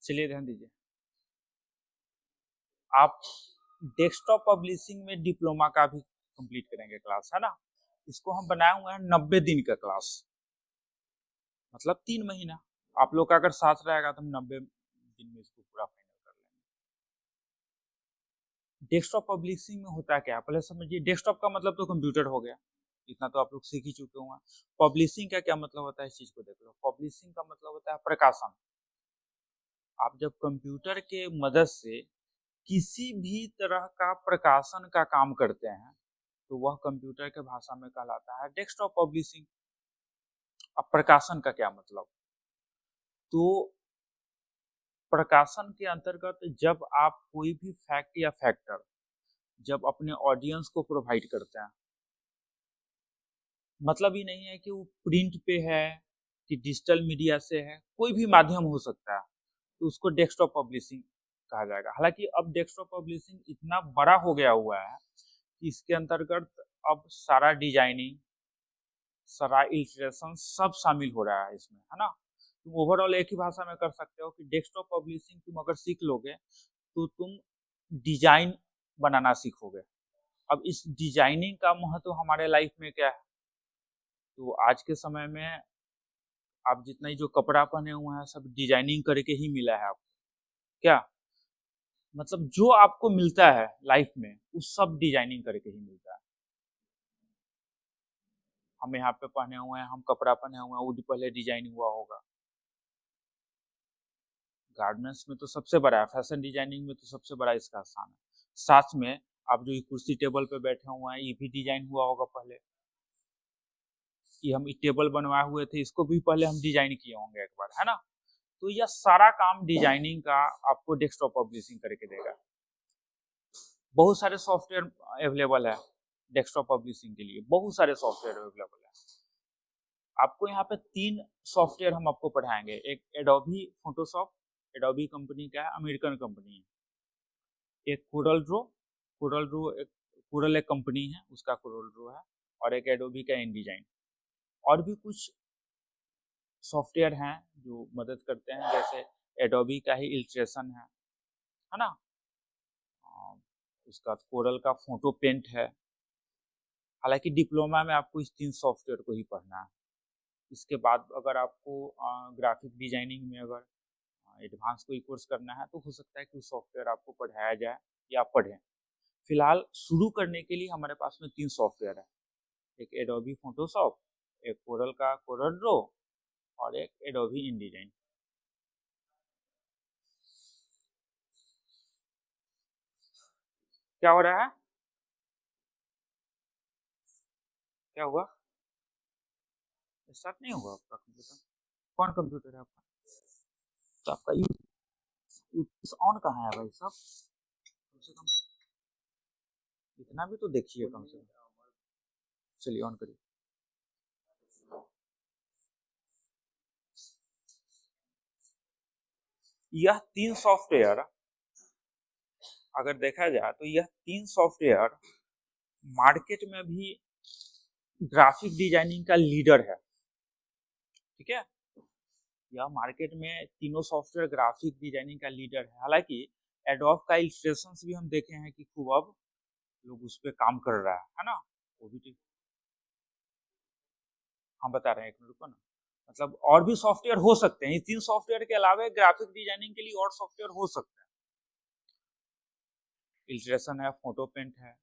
चलिए ध्यान दीजिए। आप डेस्कटॉप पब्लिशिंग में डिप्लोमा का भी कंप्लीट करेंगे क्लास, है ना। इसको हम बनाए हुए हैं 90 दिन का क्लास, मतलब 3 महीना। आप लोग का अगर साथ रहेगा तो हम 90 दिन में इसको पूरा फाइनल कर लेंगे। डेस्कटॉप पब्लिशिंग में होता क्या है पहले समझिए। डेस्कटॉप का मतलब तो कंप्यूटर हो गया, इतना तो आप लोग सीख ही चुके होंगे। पब्लिशिंग का क्या मतलब होता है, इस चीज को देख लो। पब्लिशिंग का मतलब होता है प्रकाशन। आप जब कंप्यूटर के मदद से किसी भी तरह का प्रकाशन का काम करते हैं तो वह कंप्यूटर के भाषा में कहलाता है डेस्कटॉप पब्लिशिंग। अब प्रकाशन का क्या मतलब, तो प्रकाशन के अंतर्गत जब आप कोई भी फैक्ट या फैक्टर जब अपने ऑडियंस को प्रोवाइड करते हैं, मतलब ही नहीं है कि वो प्रिंट पे है कि डिजिटल मीडिया से है, कोई भी माध्यम हो सकता है, तो उसको डेस्कटॉप पब्लिशिंग कहा जाएगा। हालांकि अब डेस्कटॉप पब्लिशिंग इतना बड़ा हो गया हुआ है कि इसके अंतर्गत अब सारा डिजाइनिंग, सारा इलस्ट्रेशन सब शामिल हो रहा है इसमें, है ना। तुम ओवरऑल एक ही भाषा में कर सकते हो कि डेस्कटॉप पब्लिशिंग तुम अगर सीख लोगे तो तुम डिजाइन बनाना सीखोगे। अब इस डिजाइनिंग का महत्व हमारे लाइफ में क्या है, तो आज के समय में आप जितना ही जो कपड़ा पहने हुए हैं सब डिजाइनिंग करके ही मिला है आपको। क्या मतलब जो आपको मिलता है लाइफ में वो सब डिजाइनिंग करके ही मिलता है। हम यहाँ पे पहने हुए हैं, हम कपड़ा पहने हुए हैं, वो पहले डिजाइन हुआ होगा। गार्मेंट्स में तो सबसे बड़ा है, फैशन डिजाइनिंग में तो सबसे बड़ा इसका स्थान है। साथ में आप जो ये कुर्सी टेबल पे बैठे हुए हैं ये भी डिजाइन हुआ होगा पहले। ये हम टेबल बनवाए हुए थे, इसको भी पहले हम डिजाइन किए होंगे एक बार, है ना। तो यह सारा काम डिजाइनिंग का आपको डेस्कटॉप पब्लिशिंग करके देगा। बहुत सारे सॉफ्टवेयर अवेलेबल है डेस्कटॉप पब्लिशिंग के लिए, बहुत सारे सॉफ्टवेयर अवेलेबल है। आपको यहाँ पे 3 सॉफ्टवेयर हम आपको पढ़ाएंगे। एक एडोबी फोटोशॉप, एडोबी कंपनी का है, अमेरिकन कंपनी है। एक कोरल ड्रो, कोरल एक कंपनी है उसका कोरल ड्रो है। और एक एडोबी का InDesign। और भी कुछ सॉफ्टवेयर हैं जो मदद करते हैं, जैसे एडोबी का ही इलस्ट्रेशन है ना। उसका कोरल का फोटो पेंट है। हालांकि डिप्लोमा में आपको इस 3 सॉफ्टवेयर को ही पढ़ना है। इसके बाद अगर आपको ग्राफिक डिजाइनिंग में अगर एडवांस कोई कोर्स करना है तो हो सकता है कि उस सॉफ्टवेयर आपको पढ़ाया जाए या पढ़ें। फिलहाल शुरू करने के लिए हमारे पास में 3 सॉफ्टवेयर है। एक एडोबी फोटोशॉप, एक कोरल का कोरल ड्रो और एक एडोबी InDesign। क्या हो रहा है, क्या हुआ, स्टार्ट नहीं हुआ आपका कंप्यूटर? कौन कंप्यूटर है आपका? तो आपका यू ऑन कहाँ है भाई साहब, कम से कम इतना भी तो देखिए कम से कम। चलिए ऑन करिए। यह 3 सॉफ्टवेयर अगर देखा जाए तो यह 3 सॉफ्टवेयर मार्केट में भी ग्राफिक डिजाइनिंग का लीडर है, ठीक है। यह मार्केट में तीनों सॉफ्टवेयर ग्राफिक डिजाइनिंग का लीडर है। हालांकि एडोब का इलस्ट्रेशंस भी हम देखे हैं कि खूब अब लोग उस पर काम कर रहा है ना। वो भी ठीक हम बता रहे हैं, एक मिनट रुको ना। मतलब और भी सॉफ्टवेयर हो सकते हैं, इन 3 सॉफ्टवेयर के अलावा ग्राफिक डिजाइनिंग के लिए और सॉफ्टवेयर हो सकते हैं। इलस्ट्रेशन है, फोटो पेंट है,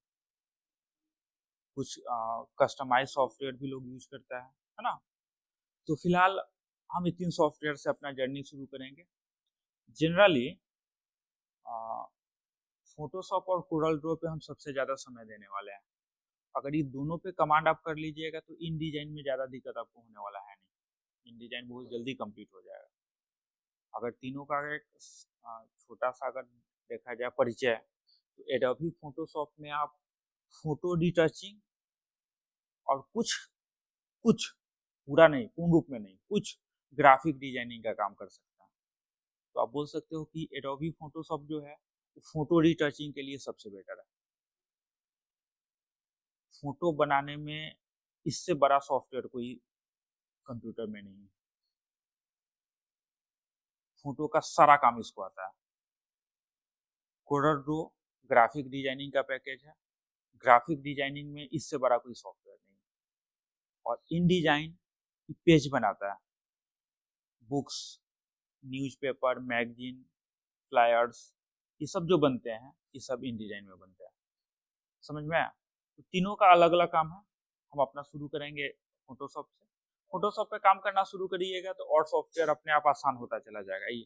कुछ कस्टमाइज सॉफ्टवेयर भी लोग यूज करता है ना। तो फिलहाल हम इन 3 सॉफ्टवेयर से अपना जर्नी शुरू करेंगे। जनरली फोटोशॉप और कोरल ड्रो पे हम सबसे ज़्यादा समय देने वाले हैं। अगर ये दोनों पे कमांड आप कर लीजिएगा तो InDesign में ज़्यादा दिक्कत आपको होने वाला है नहीं। InDesign बहुत जल्दी कंप्लीट हो जाएगा। अगर तीनों का एक छोटा सा अगर देखा जाए परिचय, तो एडोबी फोटोशॉप में आप फोटो रिटचिंग और कुछ कुछ पूरा नहीं, पूर्ण रूप में नहीं, कुछ ग्राफिक डिजाइनिंग का काम कर सकते हैं। तो आप बोल सकते हो कि एडोबी फोटोशॉप जो है फोटो रिटचिंग के लिए सबसे बेटर है। फोटो बनाने में इससे बड़ा सॉफ्टवेयर कोई कंप्यूटर में नहीं है। फोटो का सारा काम इसको आता है। कोरल ड्रॉ ग्राफिक डिजाइनिंग का पैकेज है। ग्राफिक डिजाइनिंग में इससे बड़ा कोई सॉफ्टवेयर नहीं। और इन डिजाइन पेज बनाता है, बुक्स, न्यूज़पेपर, मैगजीन, फ्लायर्स, ये सब जो बनते हैं ये सब इन डिजाइन में बनते हैं। समझ में आया? तो तीनों का अलग अलग काम है। हम अपना शुरू करेंगे फोटोशॉप से। फोटोशॉप पे काम करना शुरू करिएगा तो और सॉफ्टवेयर अपने आप आसान होता चला जाएगा, ये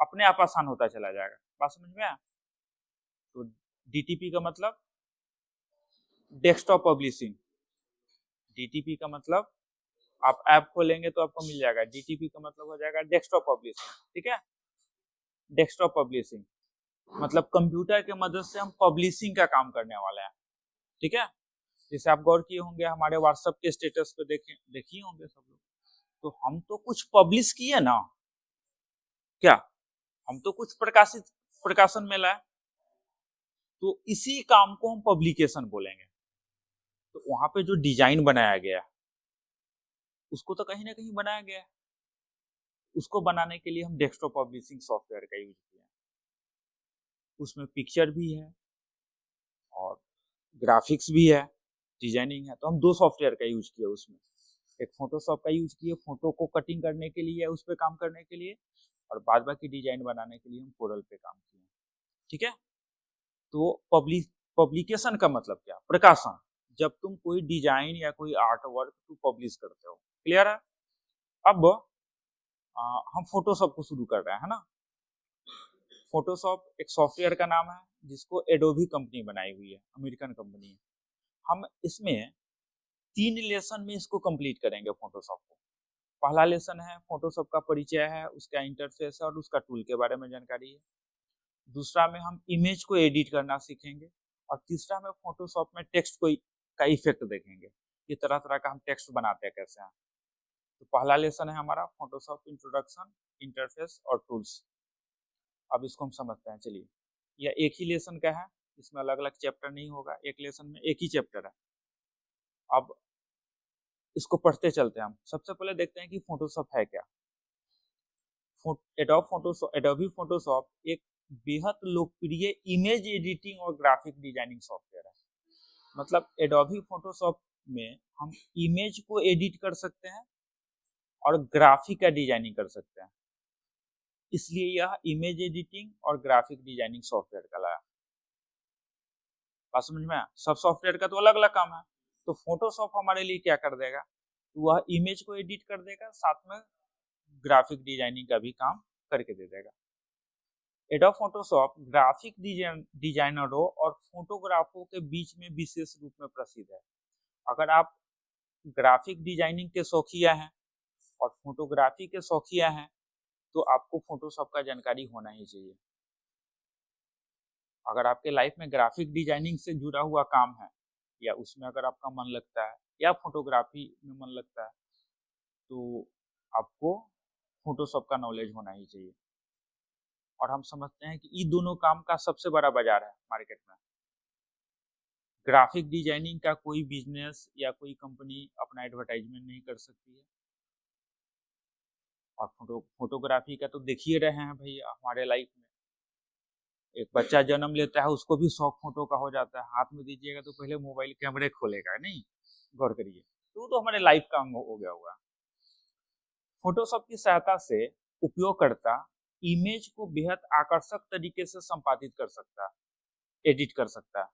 अपने आप आसान होता चला जाएगा। बात समझ में आया? तो डीटीपी का मतलब डेस्कटॉप पब्लिशिंग। डीटीपी का मतलब आप ऐप खोलेंगे तो आपको मिल जाएगा। डीटीपी का मतलब हो जाएगा डेस्कटॉप पब्लिशिंग। ठीक है, डेस्कटॉप पब्लिशिंग मतलब कंप्यूटर के मदद से हम पब्लिशिंग का काम करने वाले हैं। ठीक है, जैसे आप गौर किए होंगे हमारे व्हाट्सएप के स्टेटस पे देखिए होंगे सब लोग, तो हम तो कुछ पब्लिश किए ना, क्या हम तो कुछ प्रकाशन में लाए, तो इसी काम को हम पब्लिकेशन बोलेंगे। तो वहां पे जो डिजाइन बनाया गया उसको तो कहीं ना कहीं बनाया गया है, उसको बनाने के लिए हम डेस्कटॉप पब्लिशिंग सॉफ्टवेयर का यूज किया। उसमें पिक्चर भी है और ग्राफिक्स भी है, डिजाइनिंग है, तो हम दो सॉफ्टवेयर का यूज किया उसमें। एक फोटोशॉप का यूज किए फोटो को कटिंग करने के लिए, उस पर काम करने के लिए, और बाद बाकी डिजाइन बनाने के लिए हम कोरल पे काम किए। ठीक है, तो पब्लिकेशन का मतलब क्या? प्रकाशन। जब तुम कोई डिजाइन या कोई आर्ट वर्क तुम पब्लिश करते हो। क्लियर है? अब हम फोटोशॉप को शुरू कर रहे हैं, है ना। फोटोशॉप एक सॉफ्टवेयर का नाम है जिसको एडोबी कंपनी बनाई हुई है, अमेरिकन कंपनी है। हम इसमें 3 लेसन में इसको कंप्लीट करेंगे फोटोशॉप को। पहला लेसन है फोटोशॉप का परिचय है, उसका इंटरफेस है और उसका टूल के बारे में जानकारी है। दूसरा में हम इमेज को एडिट करना सीखेंगे और तीसरा में फोटोशॉप में टेक्स्ट का इफेक्ट देखेंगे कि तरह तरह का हम टेक्स्ट बनाते हैं कैसे हैं। तो पहला लेसन है हमारा फोटोशॉप इंट्रोडक्शन, इंटरफेस और टूल्स। अब इसको हम समझते हैं। चलिए, यह एक ही लेसन का है, इसमें अलग अलग चैप्टर नहीं होगा, एक लेसन में एक ही चैप्टर है। अब इसको पढ़ते चलते हैं हम। सबसे पहले देखते हैं कि फोटोशॉप है क्या। एडोबी फोटोशॉप एक बेहद लोकप्रिय इमेज एडिटिंग और ग्राफिक डिजाइनिंग सॉफ्टवेयर है। मतलब एडोबी फोटोशॉप में हम इमेज को एडिट कर सकते हैं और ग्राफिक का डिजाइनिंग कर सकते हैं, इसलिए यह इमेज एडिटिंग और ग्राफिक डिजाइनिंग सॉफ्टवेयर कहलाया। बात समझ में आया? सब सॉफ्टवेयर का तो अलग अलग काम है। तो फोटोशॉप हमारे लिए क्या कर देगा, तो वह इमेज को एडिट कर देगा, साथ में ग्राफिक डिजाइनिंग का भी काम करके दे देगा। एडोब फोटोशॉप ग्राफिक डिजाइनरों और फोटोग्राफरों के बीच में विशेष रूप में प्रसिद्ध है। अगर आप ग्राफिक डिजाइनिंग के शौकिया हैं और फोटोग्राफी के शौकिया हैं तो आपको फोटोशॉप का जानकारी होना ही चाहिए। अगर आपके लाइफ में ग्राफिक डिजाइनिंग से जुड़ा हुआ काम है या उसमें अगर आपका मन लगता है या फोटोग्राफी में मन लगता है तो आपको फोटोशॉप का नॉलेज होना ही चाहिए। और हम समझते हैं कि इन दोनों काम का सबसे बड़ा बाजार है मार्केट में। ग्राफिक डिजाइनिंग का कोई बिजनेस या कोई कंपनी अपना एडवर्टाइजमेंट नहीं कर सकती है, और फोटोग्राफी का तो देख ही रहे हैं भाई हमारे लाइफ में। एक बच्चा जन्म लेता है उसको भी शौक फोटो का हो जाता है, हाथ में दीजिएगा तो पहले मोबाइल कैमरे खोलेगा, नहीं? गौर करिए, तो हमारे लाइफ का अंग हो गया हुआ। फोटोशॉप की सहायता से उपयोगकर्ता इमेज को बेहद आकर्षक तरीके से संपादित कर सकता है, एडिट कर सकता है।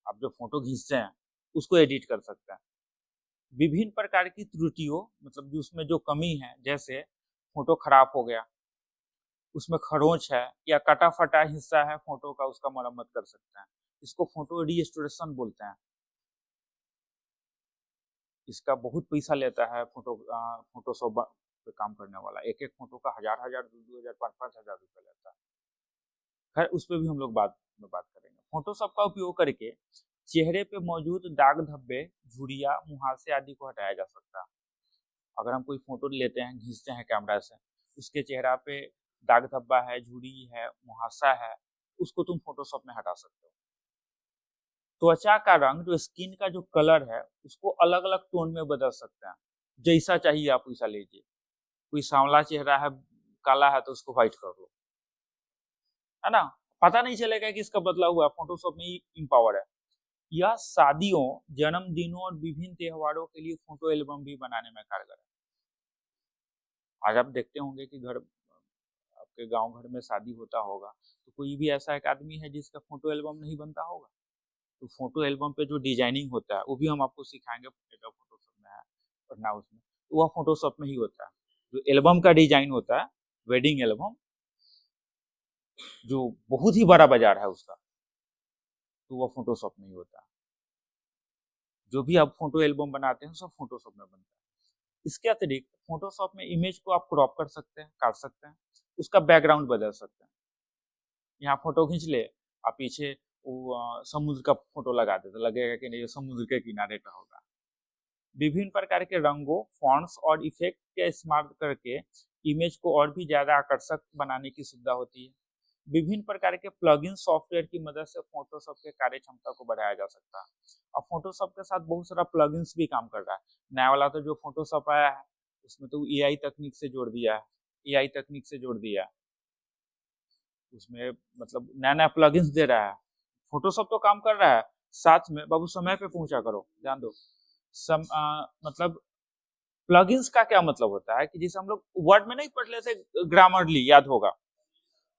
आप जो फोटो खींचते हैं उसको एडिट कर सकता है। विभिन्न प्रकार की त्रुटियों मतलब जो उसमें जो कमी है, जैसे फोटो खराब हो गया, उसमें खरोंच है या कटा फटा हिस्सा है फोटो का, उसका मरम्मत कर सकते हैं। इसको फोटो रीस्टोरेशन बोलते हैं। इसका बहुत पैसा लेता है फोटोशॉप पे काम करने वाला। एक एक फोटो का 1000 2 हजार 5 हजार रुपये लेता है। खैर उस पर भी हम लोग बाद में बात करेंगे। फोटोशॉप का उपयोग करके चेहरे पे मौजूद दाग धब्बे, झुर्रियाँ, मुहासे आदि को हटाया जा सकता है। अगर हम कोई फोटो लेते हैं, खींचते हैं कैमरा से, उसके चेहरा पे दाग धब्बा है, झुर्री है, मुहासा है, उसको तुम फोटोशॉप में हटा सकते हो। त्वचा का रंग, जो स्किन का जो कलर है, उसको अलग अलग टोन में बदल सकते हैं। जैसा चाहिए आप वैसा लीजिए। कोई सांवला चेहरा है, काला है तो उसको व्हाइट कर लो, है ना, पता नहीं चलेगा कि इसका बदला हुआ। फोटोशॉप में इम्पावर है। यह शादियों, जन्मदिनों और विभिन्न त्योहारों के लिए फोटो एल्बम भी बनाने में कारगर है। आज आप देखते होंगे कि घर, आपके गांव घर में शादी होता होगा, तो कोई भी ऐसा एक आदमी है जिसका फोटो एल्बम नहीं बनता होगा। तो फोटो एल्बम पे जो डिजाइनिंग होता है वो भी हम आपको सिखाएंगे, फोटोशॉप में है पढ़ना उसमें, तो वह फोटोशॉप में ही होता है। जो एल्बम का डिजाइन होता है, वेडिंग एल्बम, जो बहुत ही बड़ा बाजार है उसका, तो वह फोटोशॉप में ही होता है। जो भी आप फोटो एल्बम बनाते हैं सब फोटोशॉप में बनता है। इसके अतिरिक्त फोटोशॉप में इमेज को आप क्रॉप कर सकते हैं, काट सकते हैं, उसका बैकग्राउंड बदल सकते हैं। यहाँ फोटो खींच ले, आप पीछे वो समुद्र का फोटो लगा दे, तो लगेगा कि नहीं ये समुद्र के किनारे का होगा। विभिन्न प्रकार के रंगों, फॉन्ट्स और इफेक्ट का इस्तेमाल करके इमेज को और भी ज्यादा आकर्षक बनाने की सुविधा होती है। विभिन्न प्रकार के प्लगइन सॉफ्टवेयर की मदद से फोटोशॉप के कार्य क्षमता को बढ़ाया जा सकता है। और फोटोशॉप के साथ बहुत सारा प्लगइन्स भी काम कर रहा है। नया वाला तो जो फोटोशॉप आया है उसमें तो एआई तकनीक से जोड़ दिया है, एआई तकनीक से जोड़ दिया है उसमें, मतलब नया नया प्लगइन्स दे रहा है। फोटोशॉप तो काम कर रहा है, साथ में बाबू समय पे पहुंचा करो, ध्यान दो। मतलब प्लगइन्स का क्या मतलब होता है कि जैसे हम लोग वर्ड में नहीं पढ़ लेते ग्रामरली, याद होगा,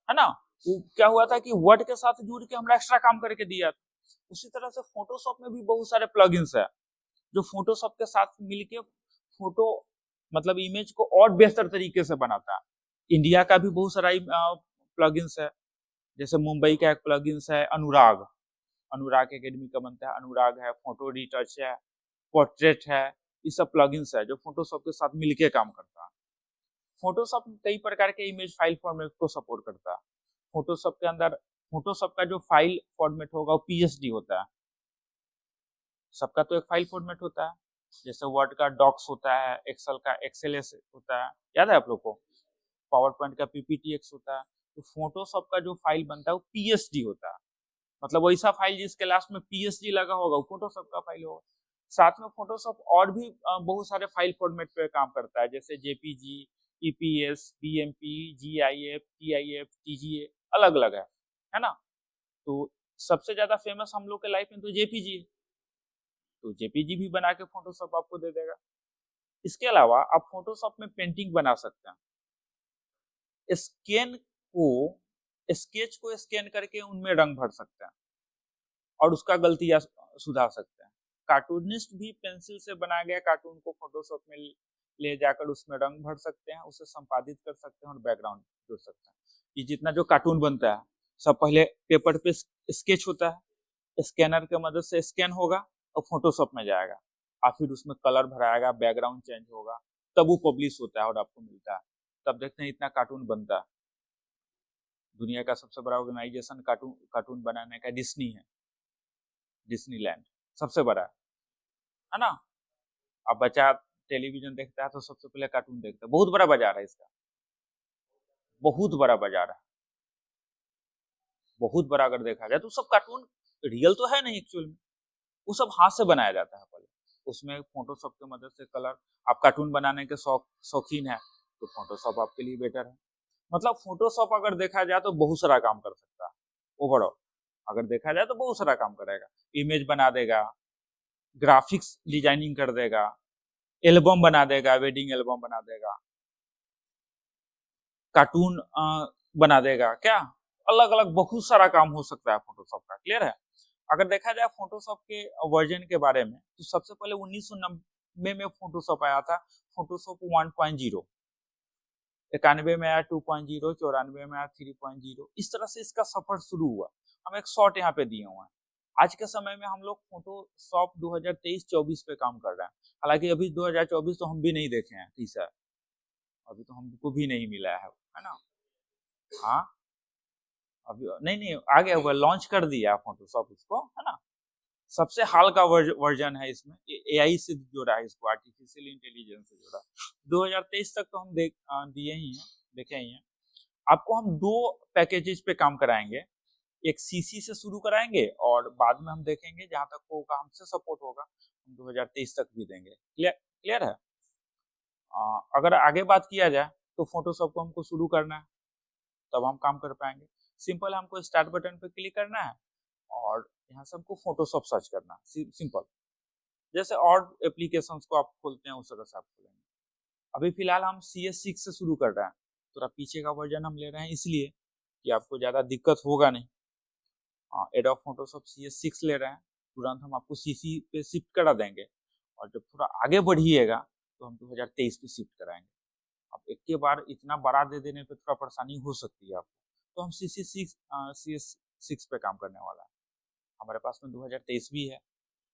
है ना, वो क्या हुआ था कि वर्ड के साथ जुड़ के हमरा एक्स्ट्रा काम करके दिया था। उसी तरह से फोटोशॉप में भी बहुत सारे प्लगइन्स है जो फोटोशॉप के साथ मिलके फोटो, मतलब इमेज को और बेहतर तरीके से बनाता है। इंडिया का भी बहुत सारा प्लगइन्स है, जैसे मुंबई का एक प्लगइन्स है अनुराग, अनुराग एकेडमी का बनता है, अनुराग है, फोटो रिटच है, पोर्ट्रेट है, ये सब प्लगइन्स है जो फोटोशॉप के साथ मिलके काम करता है। फोटोशॉप कई प्रकार के इमेज फाइल फॉर्मेट को सपोर्ट करता है। फोटोशॉप के अंदर, फोटोशॉप का जो फाइल फॉर्मेट होगा वो पीएसडी होता है। सबका तो एक फाइल फॉर्मेट होता है, जैसे वर्ड का डॉक्स होता है, एक्सेल का एक्सेलएस होता है, याद है आप लोग को, पावर पॉइंट का पीपीटीएक्स होता है। तो फोटोशॉप का जो फाइल बनता है वो पीएसडी होता है, मतलब वैसा फाइल जिसके लास्ट में पीएसडी लगा होगा वो फोटोशॉप का फाइल होगा। साथ में फोटोशॉप और भी बहुत सारे फाइल फॉर्मेट पे काम करता है, जैसे JPG, EPS, BMP, GIF, TIF, TGA, अलग अलग है ना। तो सबसे ज्यादा फेमस हम लोग के लाइफ में तो जेपीजी है, तो जेपीजी भी बना के फोटोशॉप आपको दे देगा। इसके अलावा आप फोटोशॉप में पेंटिंग बना सकते हैं, स्केच को स्कैन करके उनमें रंग भर सकते हैं और उसका गलतियां सुधार सकते हैं। कार्टूनिस्ट भी पेंसिल से बनाया गया कार्टून को फोटोशॉप में ले जाकर उसमें रंग भर सकते हैं, उसे संपादित कर सकते हैं और बैकग्राउंड जोड़ सकते हैं। ये जितना जो कार्टून बनता है सब पहले पेपर पे स्केच होता है, स्कैनर की मदद से स्कैन होगा और फोटोशॉप में जाएगा, और फिर उसमें कलर भराएगा, बैकग्राउंड चेंज होगा, तब वो पब्लिश होता है और आपको मिलता है। तब देखते हैं इतना कार्टून बनता है। दुनिया का सबसे बड़ा ऑर्गेनाइजेशन कार्टून बनाने का डिज्नी है, डिज्नीलैंड सबसे बड़ा है ना। अब बच्चा टेलीविजन देखता है तो सबसे पहले कार्टून देखता है, बहुत बड़ा बाजार है इसका, बहुत बड़ा बाजार है, बहुत बड़ा। अगर देखा जाए तो सब कार्टून रियल तो है नहीं एक्चुअल में, वो सब हाथ से बनाया जाता है पहले, उसमें फोटोशॉप की मदद से कलर। आप कार्टून बनाने के शौकीन है तो फोटोशॉप आपके लिए बेटर है। मतलब फोटोशॉप अगर देखा जाए तो बहुत सारा काम कर सकता है ओवरऑल, अगर देखा जाए तो बहुत सारा काम करेगा, इमेज बना देगा, ग्राफिक्स डिजाइनिंग कर देगा, एल्बम बना देगा, वेडिंग एल्बम बना देगा, कार्टून बना देगा, क्या अलग अलग बहुत सारा काम हो सकता है फोटोशॉप का। क्लियर है। अगर देखा जाए फोटोशॉप के वर्जन के बारे में तो सबसे पहले 1990 में फोटोशॉप आया था, फोटोशॉप 1.0, 91 में आया 2.0, 94 में आया 3.0, इस तरह से इसका सफर शुरू हुआ। हम एक शॉर्ट यहाँ पे दिए हुए हैं। आज के समय में हम लोग फोटोशॉप 2023-24 पे काम कर रहे हैं, हालांकि अभी 2024 तो हम भी नहीं देखे हैं, ठीक है, अभी तो हमको भी नहीं मिला है ना। हाँ अभी नहीं आ गया हुआ, लॉन्च कर दिया फोटोशॉप इसको, है ना। सबसे हाल का वर्जन है, इसमें एआई से जोड़ा है, इसको आर्टिफिशियल इंटेलिजेंस से जोड़ा। 2023 तक तो हम दिए ही हैं, देखे ही हैं। आपको हम दो पैकेजेस पे काम कराएंगे, एक सीसी से शुरू कराएंगे और बाद में हम देखेंगे जहां तक होगा हमसे सपोर्ट होगा हम 2023 तक भी देंगे। क्लियर क्लियर है। अगर आगे बात किया जाए तो फोटोशॉप को हमको शुरू करना है, तब हम काम कर पाएंगे। सिंपल है, हमको स्टार्ट बटन पे क्लिक करना है और यहाँ से हमको फोटोशॉप सर्च करना है, सिंपल। जैसे और एप्लीकेशंस को आप खोलते हैं उस तरह से आप खोलेंगे। अभी फिलहाल हम CS6 से शुरू कर रहे हैं, थोड़ा पीछे का वर्जन हम ले रहे हैं इसलिए कि आपको ज़्यादा दिक्कत होगा नहीं। एडोब फोटोशॉप CS6 ले रहे हैं, तुरंत हम आपको CC पे शिफ्ट करा देंगे और जब थोड़ा आगे बढ़िएगा तो हम 2023 पे शिफ्ट कराएंगे। अब एक के बार इतना बड़ा दे देने पे थोड़ा परेशानी हो सकती है आपको, तो हम CS6 पे काम करने वाला है। हमारे पास में 2023 भी है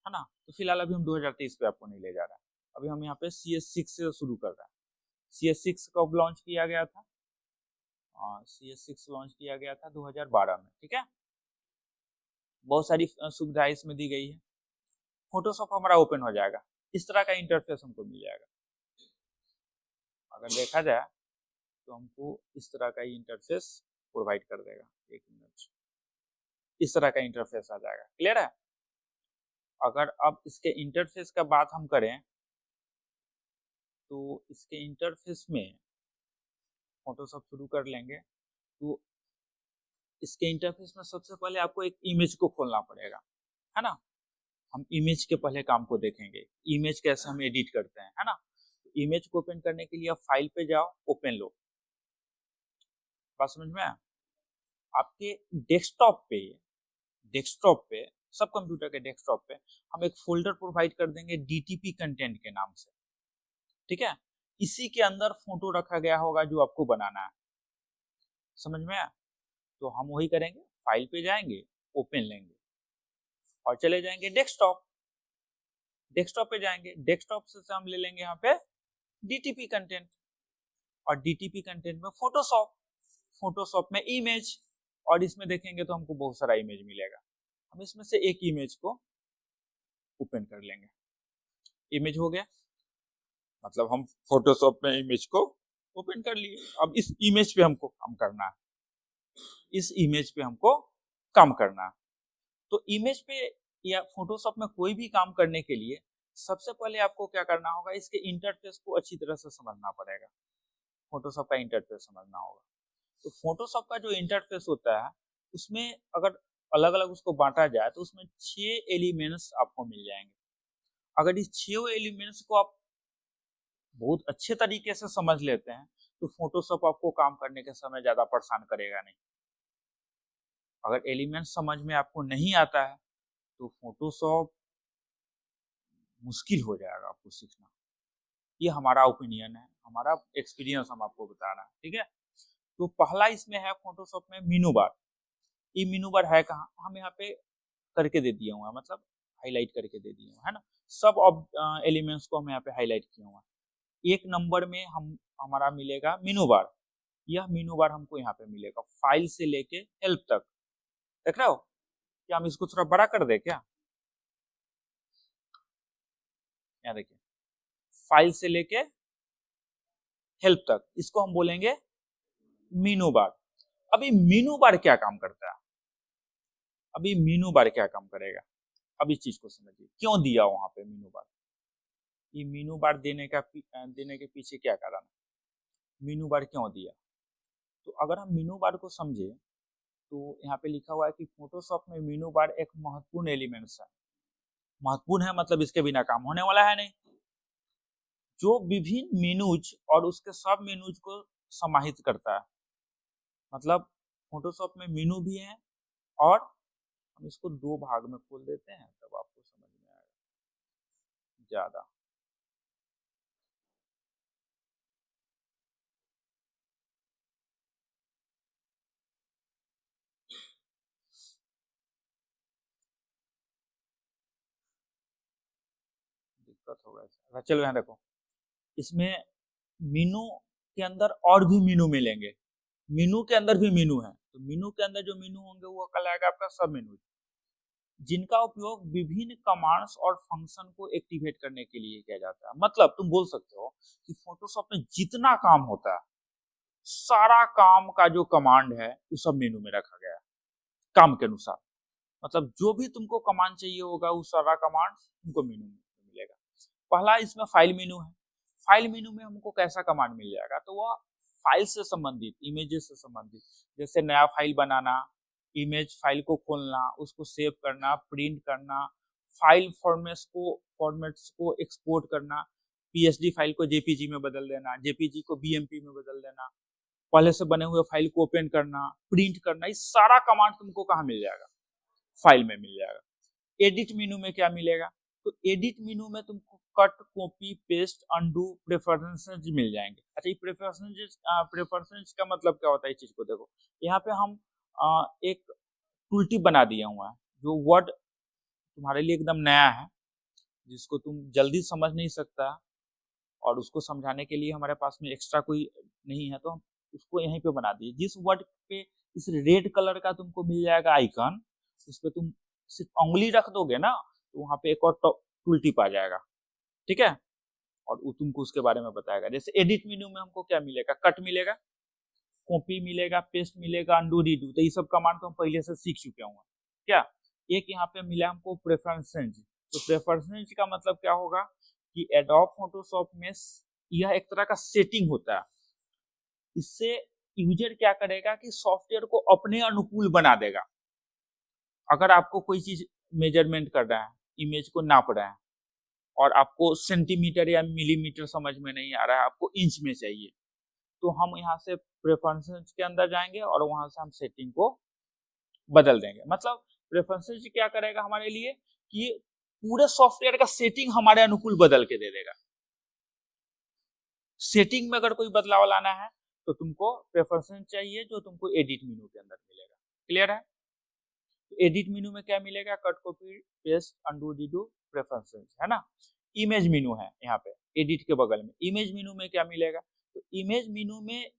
ना, तो फिलहाल अभी हम 2023 पे आपको नहीं ले जा रहे हैं। अभी हम यहाँ पे CS6 से शुरू कर रहे हैं। CS6 कब लॉन्च किया गया था? CS6 लॉन्च किया गया था 2012 में, ठीक है। बहुत सारी सुविधाएं इसमें दी गई है। फोटोशॉप हमारा ओपन हो जाएगा, इस तरह का इंटरफेस हमको मिल जाएगा। अगर देखा जाए तो हमको इस तरह का इंटरफेस प्रोवाइड कर देगा। एक मिनट, इस तरह का इंटरफेस आ जाएगा, क्लियर है। अगर अब इसके इंटरफेस का बात हम करें तो इसके इंटरफेस में फोटोशॉप शुरू कर लेंगे तो इसके इंटरफेस में सबसे पहले आपको एक इमेज को खोलना पड़ेगा, है ना। हम इमेज के पहले काम को देखेंगे, इमेज कैसे हम एडिट करते हैं, है ना। तो इमेज को ओपन करने के लिए आप फाइल पे जाओ, ओपन लो। बात समझ में आया? आपके डेस्कटॉप पे सब कंप्यूटर के डेस्कटॉप पे हम एक फोल्डर प्रोवाइड कर देंगे DTP कंटेंट के नाम से, ठीक है। इसी के अंदर फोटो रखा गया होगा जो आपको बनाना है, समझ में आया? तो हम वही करेंगे, फाइल पे जाएंगे, ओपन लेंगे और चले जाएंगे डेस्कटॉप पे जाएंगे। डेस्कटॉप से हम ले लेंगे यहाँ पे DTP कंटेंट और DTP कंटेंट में फोटोशॉप में इमेज, और इसमें देखेंगे तो हमको बहुत सारा इमेज मिलेगा। हम इसमें से एक इमेज को ओपन कर लेंगे। इमेज हो गया, मतलब हम फोटोशॉप में इमेज को ओपन कर लिए। अब इस इमेज पे हमको काम करना है, इस इमेज पे हमको काम करना है। तो इमेज पे या फोटोशॉप में कोई भी काम करने के लिए सबसे पहले आपको क्या करना होगा, इसके इंटरफेस को अच्छी तरह से समझना पड़ेगा। फोटोशॉप का इंटरफेस समझना होगा। तो फोटोशॉप का जो इंटरफेस होता है उसमें अगर अलग अलग उसको बांटा जाए तो उसमें 6 एलिमेंट्स आपको मिल जाएंगे। अगर इस 6 एलिमेंट्स को आप बहुत अच्छे तरीके से समझ लेते हैं तो फोटोशॉप आपको काम करने के समय ज्यादा परेशान करेगा नहीं। अगर एलिमेंट समझ में आपको नहीं आता है तो फोटोशॉप मुश्किल हो जाएगा आपको सीखना। ये हमारा ओपिनियन है, हमारा एक्सपीरियंस हम आपको बता रहे हैं, ठीक है। तो पहला इसमें है फोटोशॉप में मेनू बार। ये मेनू बार है कहाँ? हम यहाँ पे करके दे दिए हुए हैं, मतलब हाईलाइट करके दे दिए हुए है ना। सब एलिमेंट्स को हम यहाँ पे हाईलाइट किए हुए हैं। 1 नंबर में हमारा मिलेगा मेनू बार। यह मेनू बार हमको यहाँ पे मिलेगा, फाइल से लेके हेल्प तक। देख रहे हो? क्या हम इसको थोड़ा बड़ा कर दे क्या? यहाँ देखिए, फाइल से लेके हेल्प तक, इसको हम बोलेंगे मेनू बार। अभी मेनू बार क्या काम करता है? अभी मेनू बार क्या काम करेगा? अब इस चीज को समझिए, क्यों दिया वहां पे मेनू बार। ये मेनू बार देने के पीछे क्या कारण है? मेनू बार क्यों दिया? तो अगर हम मेनू बार को समझे तो यहाँ पे लिखा हुआ है कि फोटोशॉप में मेनू बार एक महत्वपूर्ण एलिमेंट्स है। महत्वपूर्ण है मतलब इसके बिना काम होने वाला है नहीं, जो विभिन्न मेनूज और उसके सब मेनूज को समाहित करता है। मतलब फोटोशॉप में मेनू भी है, और हम इसको 2 भाग में खोल देते हैं तब आपको समझ में आएगा ज्यादा। दिक्कत होगा अच्छा, चलो यहाँ देखो, इसमें मीनू के अंदर और भी मीनू मिलेंगे। मीनू के अंदर भी मीनू है, तो मीनू के अंदर जो मीनू होंगे वो कहलाएगा आपका सब मेनू, जिनका उपयोग विभिन्न कमांड्स और फंक्शन को एक्टिवेट करने के लिए किया जाता है। मतलब तुम बोल सकते हो कि फोटोशॉप में जितना काम होता है, सारा काम का जो कमांड है वो सब मेनू में रखा गया है काम के अनुसार। मतलब जो भी तुमको कमांड चाहिए होगा वो सारा कमांड तुमको मेनू में मिलेगा। पहला इसमें फाइल मेनू है। फाइल मेनू में हमको कैसा कमांड मिल जाएगा? तो वह फाइल से संबंधित, इमेजेस से संबंधित, जैसे नया फाइल बनाना, इमेज फाइल को खोलना, उसको सेव करना, प्रिंट करना, फाइल फॉर्मेट्स को एक्सपोर्ट करना, पीएसडी फाइल को जेपीजी में बदल देना, जेपीजी को बीएमपी में बदल देना, पहले से बने हुए फाइल को ओपन करना, प्रिंट करना, ये सारा कमांड तुमको कहाँ मिल जाएगा? फाइल में मिल जाएगा। एडिट मेनू में क्या मिलेगा? तो एडिट मेनू में तुमको cut, copy, paste, undo, preferences मिल जाएंगे। अच्छा, ये प्रेफरेंसेस का मतलब क्या होता है? इस चीज को देखो, यहाँ पे हम एक टूल टिप बना दिया हुआ है जो वर्ड तुम्हारे लिए एकदम नया है, जिसको तुम जल्दी समझ नहीं सकता, और उसको समझाने के लिए हमारे पास में एक्स्ट्रा कोई नहीं है, तो हम उसको यहीं पे बना दिए। जिस वर्ड पे इस रेड कलर का तुमको मिल जाएगा आइकन, उस पर तुम सिर्फ उंगली रख दोगे ना, तो वहां पे एक और टूल टिप आ जाएगा, ठीक है, और वो तुमको उसके बारे में बताएगा। जैसे एडिट मेन्यू में हमको क्या मिलेगा? कट मिलेगा, कॉपी मिलेगा, पेस्ट मिलेगा, अनडू, रीडू, तो ये सब कमांड तो हम पहले से सीख चुके हैं। क्या एक यहाँ पे मिला हमको प्रेफरेंसेस। तो प्रेफरेंसेस का मतलब क्या होगा कि एडोब फोटोशॉप में यह एक तरह का सेटिंग होता है। इससे यूजर क्या करेगा कि सॉफ्टवेयर को अपने अनुकूल बना देगा। अगर आपको कोई चीज मेजरमेंट कर रहा है, इमेज को नाप रहा है, और आपको सेंटीमीटर या मिलीमीटर समझ में नहीं आ रहा है, आपको इंच में चाहिए, तो हम यहाँ से प्रेफरेंसेस के अंदर जाएंगे और वहां से हम सेटिंग को बदल देंगे। मतलब प्रेफरेंसेस क्या करेगा हमारे लिए कि पूरे सॉफ्टवेयर का सेटिंग हमारे अनुकूल बदल के दे देगा। सेटिंग में अगर कोई बदलाव लाना है तो तुमको प्रेफरेंसेस चाहिए, जो तुमको एडिट मेनू के अंदर मिलेगा। क्लियर है? तो एडिट मेनू में क्या मिलेगा? Cut, copy, paste, undo, redo, preferences, है ना। इमेज मेनू है यहाँ पे एडिट के बगल में। इमेज मेनू में क्या मिलेगा? तो इमेज मेनू में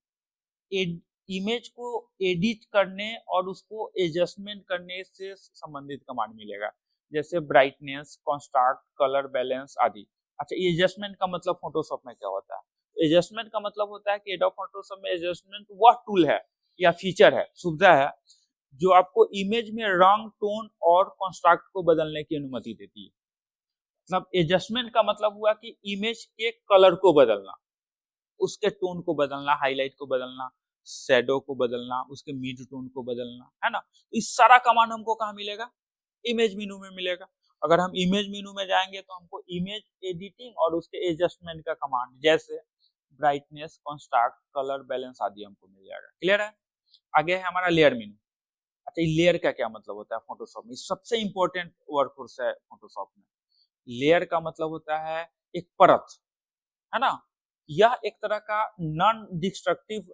इमेज को एडिट करने और उसको एडजस्टमेंट करने से संबंधित कमांड मिलेगा, जैसे ब्राइटनेस, कॉन्ट्रास्ट, कलर बैलेंस आदि। अच्छा, एडजस्टमेंट का मतलब फोटोशॉप में क्या होता है? एडजस्टमेंट का मतलब होता है कि एडोब फोटोशॉप में एडजस्टमेंट वह टूल है या फीचर है, सुविधा है, जो आपको इमेज में रंग, टोन और कॉन्ट्रास्ट को बदलने की अनुमति देती है। मतलब एडजस्टमेंट का मतलब हुआ कि इमेज के कलर को बदलना, उसके टोन को बदलना, हाईलाइट को बदलना, शैडो को बदलना, उसके मिड टोन को बदलना, है ना। इस सारा कमांड हमको कहाँ मिलेगा? इमेज मेनू में मिलेगा। अगर हम इमेज मेनू में जाएंगे तो हमको इमेज एडिटिंग और उसके एडजस्टमेंट का कमांड, जैसे ब्राइटनेस, कॉन्ट्रास्ट, कलर बैलेंस आदि हमको मिल जाएगा। क्लियर है? आगे है हमारा लेयर मेनू। अच्छा, लेयर का क्या मतलब होता है फोटोशॉप में? सबसे इंपॉर्टेंट वर्कफोर्स है फोटोशॉप में। लेयर का मतलब होता है एक परत, है ना। यह एक तरह का नॉन डिस्ट्रक्टिव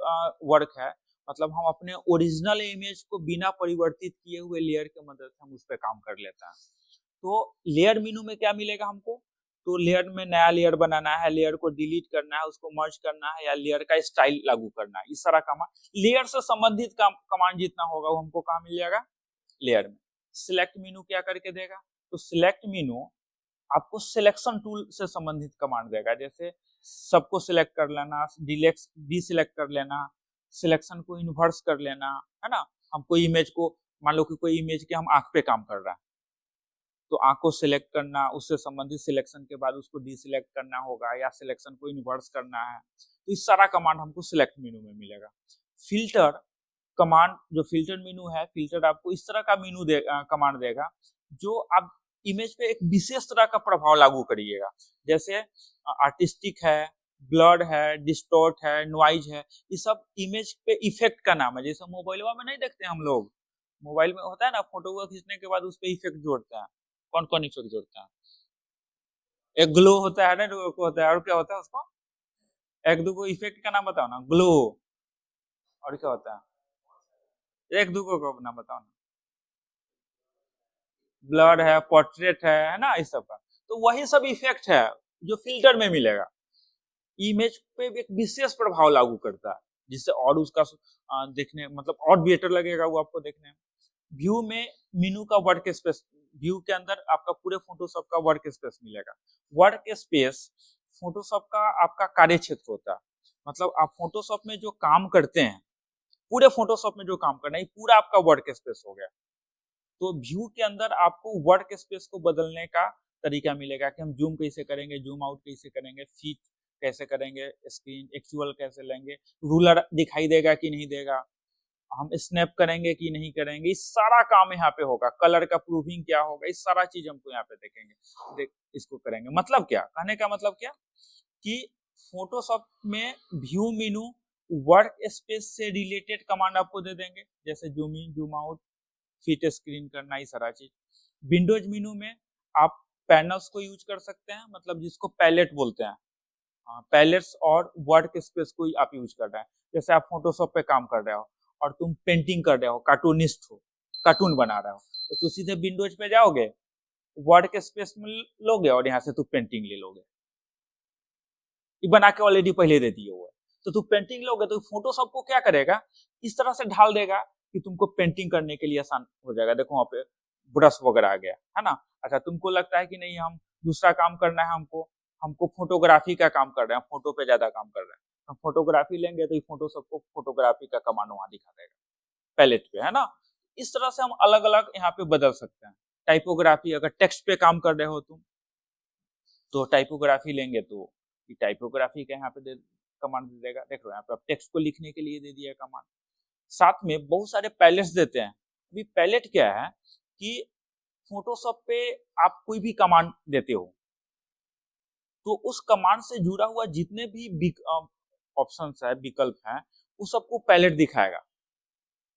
वर्क है। मतलब हम अपने ओरिजिनल इमेज को बिना परिवर्तित किए हुए लेयर के मदद से हम उस पर काम कर लेते हैं। तो लेयर मेनू में क्या मिलेगा हमको? तो लेयर में नया लेयर बनाना है, लेयर को डिलीट करना है, उसको मर्ज करना है, या लेयर का स्टाइल लागू करना है, इस सारा कमांड लेयर से संबंधित कमांड जितना होगा वो हमको कहाँ मिल जाएगा? लेयर में। सिलेक्ट मेनू क्या करके देगा? तो सिलेक्ट मेनू आपको सिलेक्शन टूल से संबंधित कमांड देगा, जैसे सबको सिलेक्ट कर लेना, डिसिलेक्ट कर लेना, सिलेक्शन को इन्वर्स कर लेना, है ना। हम कोई इमेज को, मान लो कि कोई इमेज के हम आंख पे काम कर रहा है, तो आंख को सिलेक्ट करना, उससे संबंधित सिलेक्शन के बाद उसको डिसिलेक्ट करना होगा, या सिलेक्शन को इन्वर्स करना है, तो इस सारा कमांड हमको सिलेक्ट मेनू में मिलेगा। फिल्टर कमांड, जो फिल्टर मेनू है, फिल्टर आपको इस तरह का मेनू कमांड देगा जो आप इमेज पे एक विशेष तरह का प्रभाव लागू करिएगा, जैसे आर्टिस्टिक है, ब्लड है, डिस्टॉर्ट है, नॉइज है, ये सब इमेज पे इफेक्ट का नाम है। जैसे मोबाइल में नहीं देखते हम लोग, मोबाइल में होता है ना, फोटो खींचने के बाद उस पर इफेक्ट जोड़ते हैं। कौन कौन इफेक्ट जोड़ते हैं? एक ग्लो होता है ना, होता है, और क्या होता है उसको? एक दो को इफेक्ट का नाम बताओ ना। ग्लो, और क्या होता है? एक दो को नाम बताओ ना। ब्लड है, पोर्ट्रेट है ना, इस सब का। तो वही सब इफेक्ट है जो फिल्टर में मिलेगा, इमेज पे एक विशेष प्रभाव लागू करता है, जिससे और उसका देखने मतलब और बेटर लगेगा वो आपको देखने में। व्यू में मेनू का वर्क स्पेस, व्यू के अंदर आपका पूरे फोटोशॉप का वर्क स्पेस मिलेगा। वर्क स्पेस फोटोशॉप का आपका कार्य क्षेत्र होता है। मतलब आप फोटोशॉप में जो काम करते हैं, पूरे फोटोशॉप में जो काम करना है, पूरा आपका वर्क स्पेस हो गया। तो व्यू के अंदर आपको वर्क स्पेस को बदलने का तरीका मिलेगा कि हम जूम कैसे करेंगे, जूम आउट कैसे करेंगे, फिट कैसे करेंगे, स्क्रीन एक्चुअल कैसे लेंगे, रूलर दिखाई देगा कि नहीं देगा, हम स्नैप करेंगे कि नहीं करेंगे, इस सारा काम यहाँ पे होगा, कलर का प्रूविंग क्या होगा, इस सारा चीज हमको यहाँ पे देखेंगे, इसको करेंगे। मतलब क्या, कहने का मतलब क्या कि फोटोशॉप में व्यू मेनू वर्क स्पेस से रिलेटेड कमांड आपको दे देंगे, जैसे zoom in, zoom out, fit screen करना, ये सारा चीज। विंडोज मेनू में आप पैनल्स को यूज कर सकते हैं, मतलब जिसको पैलेट बोलते हैं, पैलेट्स और वर्क स्पेस को आप यूज कर रहे हैं। जैसे आप फोटोशॉप पे काम कर रहे हो और तुम पेंटिंग कर रहे हो, कार्टूनिस्ट हो, कार्टून बना रहे हो, तो तुम सीधे विंडोज पे जाओगे, वर्क स्पेस में लोगे और यहाँ से तुम पेंटिंग ले लोगे, ये बना के ऑलरेडी पहले दे दिए हुए, तो तुम पेंटिंग लोगे तो फोटोशॉप को क्या करेगा, इस तरह से ढाल देगा कि तुमको पेंटिंग करने के लिए आसान हो जाएगा। देखो वहाँ पे ब्रश वगैरह आ गया है ना। अच्छा, तुमको लगता है कि नहीं हम दूसरा काम करना है, हमको फोटोग्राफी का काम कर रहे हैं, फोटो पे ज्यादा काम कर रहे हैं, हम फोटोग्राफी लेंगे तो फोटोशॉप को फोटोग्राफी का कमांड वहां दिखा देगा पैलेट पे, है ना। इस तरह से हम अलग अलग यहाँ पे बदल सकते हैं। टाइपोग्राफी, अगर टेक्स्ट पे काम कर रहे हो तुम तो टाइपोग्राफी लेंगे तो टाइपोग्राफी का यहाँ पे कमांड दे देगा। देख लो यहाँ पे अब टेक्स्ट को लिखने के लिए दे दिया कमांड। साथ में बहुत सारे पैलेट्स देते हैं। अभी पैलेट क्या है कि फोटोशॉप पे आप कोई भी कमांड देते हो तो उस कमांड से जुड़ा हुआ जितने भी ऑप्शंस है, विकल्प हैं, उस सबको पैलेट दिखाएगा,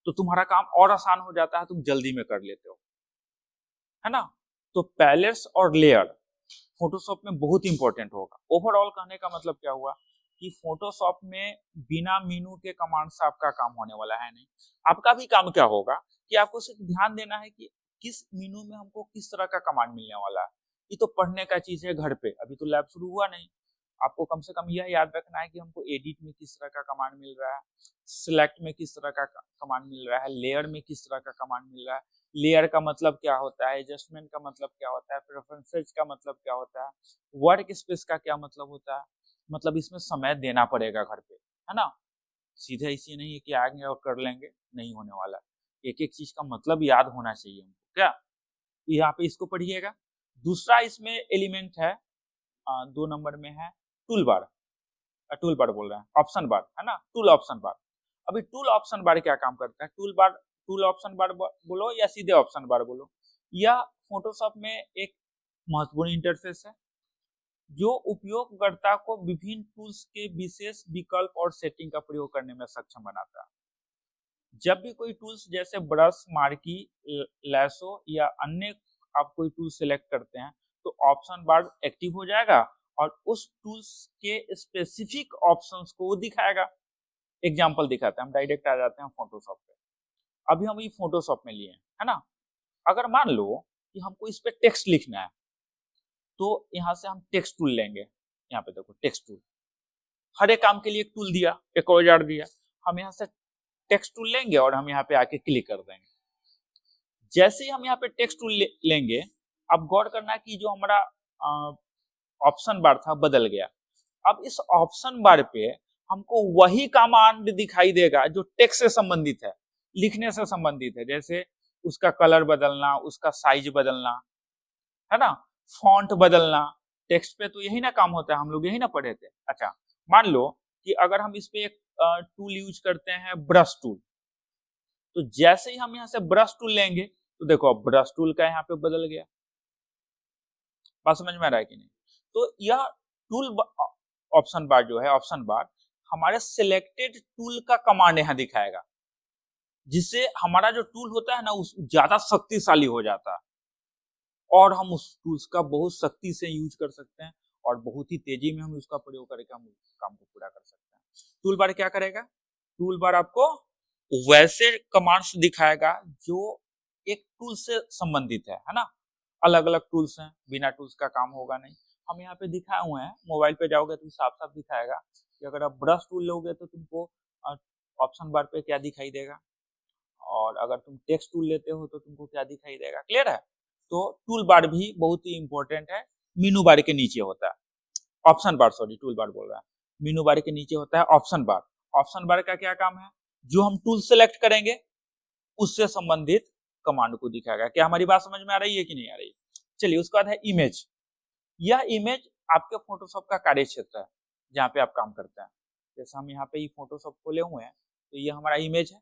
तो तुम्हारा काम और आसान हो जाता है, तुम जल्दी में कर लेते हो, है ना। तो पैलेट्स और लेयर फोटोशॉप में बहुत इंपॉर्टेंट होगा। ओवरऑल कहने का मतलब क्या हुआ कि फोटोशॉप में बिना मेनू के कमांड से आपका काम होने वाला है नहीं। आपका भी काम क्या होगा कि आपको सिर्फ ध्यान देना है कि किस मेनू में हमको किस तरह का कमांड मिलने वाला है। ये तो पढ़ने का चीज है घर पे, अभी तो लैब शुरू हुआ नहीं। आपको कम से कम यह याद रखना है कि हमको एडिट में किस तरह का कमांड मिल रहा है, सिलेक्ट में किस तरह का कमांड मिल रहा है, लेयर में किस तरह का कमांड मिल रहा है, लेयर का मतलब क्या होता है, एडजस्टमेंट का मतलब क्या होता है, प्रेफरेंसेस का मतलब क्या होता है, वर्क स्पेस का क्या मतलब होता है। मतलब इसमें समय देना पड़ेगा घर पे, है ना। सीधे इसी नहीं है कि आएंगे और कर लेंगे, नहीं होने वाला। एक एक चीज का मतलब याद होना चाहिए हमको, क्या यहाँ पे इसको पढ़िएगा। दूसरा इसमें एलिमेंट है 2 नंबर में है टूल बार। टूल बार बोल रहे हैं, ऑप्शन बार, है ना, टूल ऑप्शन बार। अभी टूल ऑप्शन बार क्या काम करता है, टूल ऑप्शन बार बोलो या सीधे ऑप्शन बार बोलो, यह फोटोशॉप में एक महत्वपूर्ण इंटरफेस है जो उपयोगकर्ता को विभिन्न टूल्स के विशेष विकल्प और सेटिंग का प्रयोग करने में सक्षम बनाता है। जब भी कोई टूल्स जैसे ब्रश, मार्की, लैसो या अन्य आप कोई टूल सेलेक्ट करते हैं तो ऑप्शन बार एक्टिव हो जाएगा और उस टूल्स के स्पेसिफिक ऑप्शंस को वो दिखाएगा। एग्जांपल दिखाते हैं, हम डायरेक्ट आ जाते हैं फोटोशॉप पे। अभी हम ये फोटोशॉप में लिए हैं, है ना। अगर मान लो कि हमको इस पे टेक्स्ट लिखना है तो यहाँ से हम टेक्स्ट टूल लेंगे। यहाँ पे देखो टेक्स्ट टूल, हर एक काम के लिए एक टूल दिया, एक औजार दिया। हम यहाँ से टेक्स्ट टूल लेंगे और हम यहाँ पे आके क्लिक कर देंगे। जैसे ही हम यहाँ पे टेक्स्ट टूल लेंगे, अब गौर करना कि जो हमारा ऑप्शन बार था बदल गया। अब इस ऑप्शन बार पे हमको वही कमांड दिखाई देगा जो टेक्स्ट से संबंधित है, लिखने से संबंधित है। जैसे उसका कलर बदलना, उसका साइज बदलना, है ना, फॉन्ट बदलना। टेक्स्ट पे तो यही ना काम होता है, हम लोग यही ना पढ़े थे। अच्छा, मान लो कि अगर हम इस पे एक टूल यूज करते हैं, ब्रश टूल, तो जैसे ही हम यहाँ से ब्रश टूल लेंगे तो देखो अब ब्रश टूल का यहाँ पे बदल गया। बात समझ में आ रहा है कि नहीं। तो यह टूल ऑप्शन बार जो है, ऑप्शन बार हमारे सिलेक्टेड टूल का कमांड यहाँ दिखाएगा, जिससे हमारा जो टूल होता है ना उस ज्यादा शक्तिशाली हो जाता है और हम उस टूल्स का बहुत सख्ती से यूज कर सकते हैं और बहुत ही तेजी में हम उसका प्रयोग करके हम उस काम को पूरा कर सकते हैं। टूल बार क्या करेगा, टूल बार आपको वैसे कमांड्स दिखाएगा जो एक टूल से संबंधित है ना। अलग अलग टूल्स हैं, बिना टूल्स का काम होगा नहीं। हम यहाँ पे दिखाए हुए हैं, मोबाइल पे जाओगे तो साफ साफ दिखाएगा कि अगर आप ब्रश टूल लोगे तो तुमको ऑप्शन बार पे क्या दिखाई देगा, और अगर तुम टेक्स्ट टूल लेते हो तो तुमको क्या दिखाई देगा। क्लियर है। तो टूल बार भी बहुत ही इंपॉर्टेंट है, मीनू बार के नीचे होता है। ऑप्शन बार, सॉरी टूल बार बोल रहा है, मीनू बार के नीचे होता है ऑप्शन बार। ऑप्शन बार का क्या काम है, जो हम टूल सेलेक्ट करेंगे उससे संबंधित कमांड को दिखाएगा। क्या हमारी बात समझ में आ रही है कि नहीं आ रही है। चलिए, उसके बाद है इमेज। यह इमेज आपके फोटोशॉप का कार्य क्षेत्र है। जहाँ पे आप काम करते हैं। जैसे हम यहाँ पे ये फोटोशॉप खोले हुए हैं, तो ये हमारा इमेज है,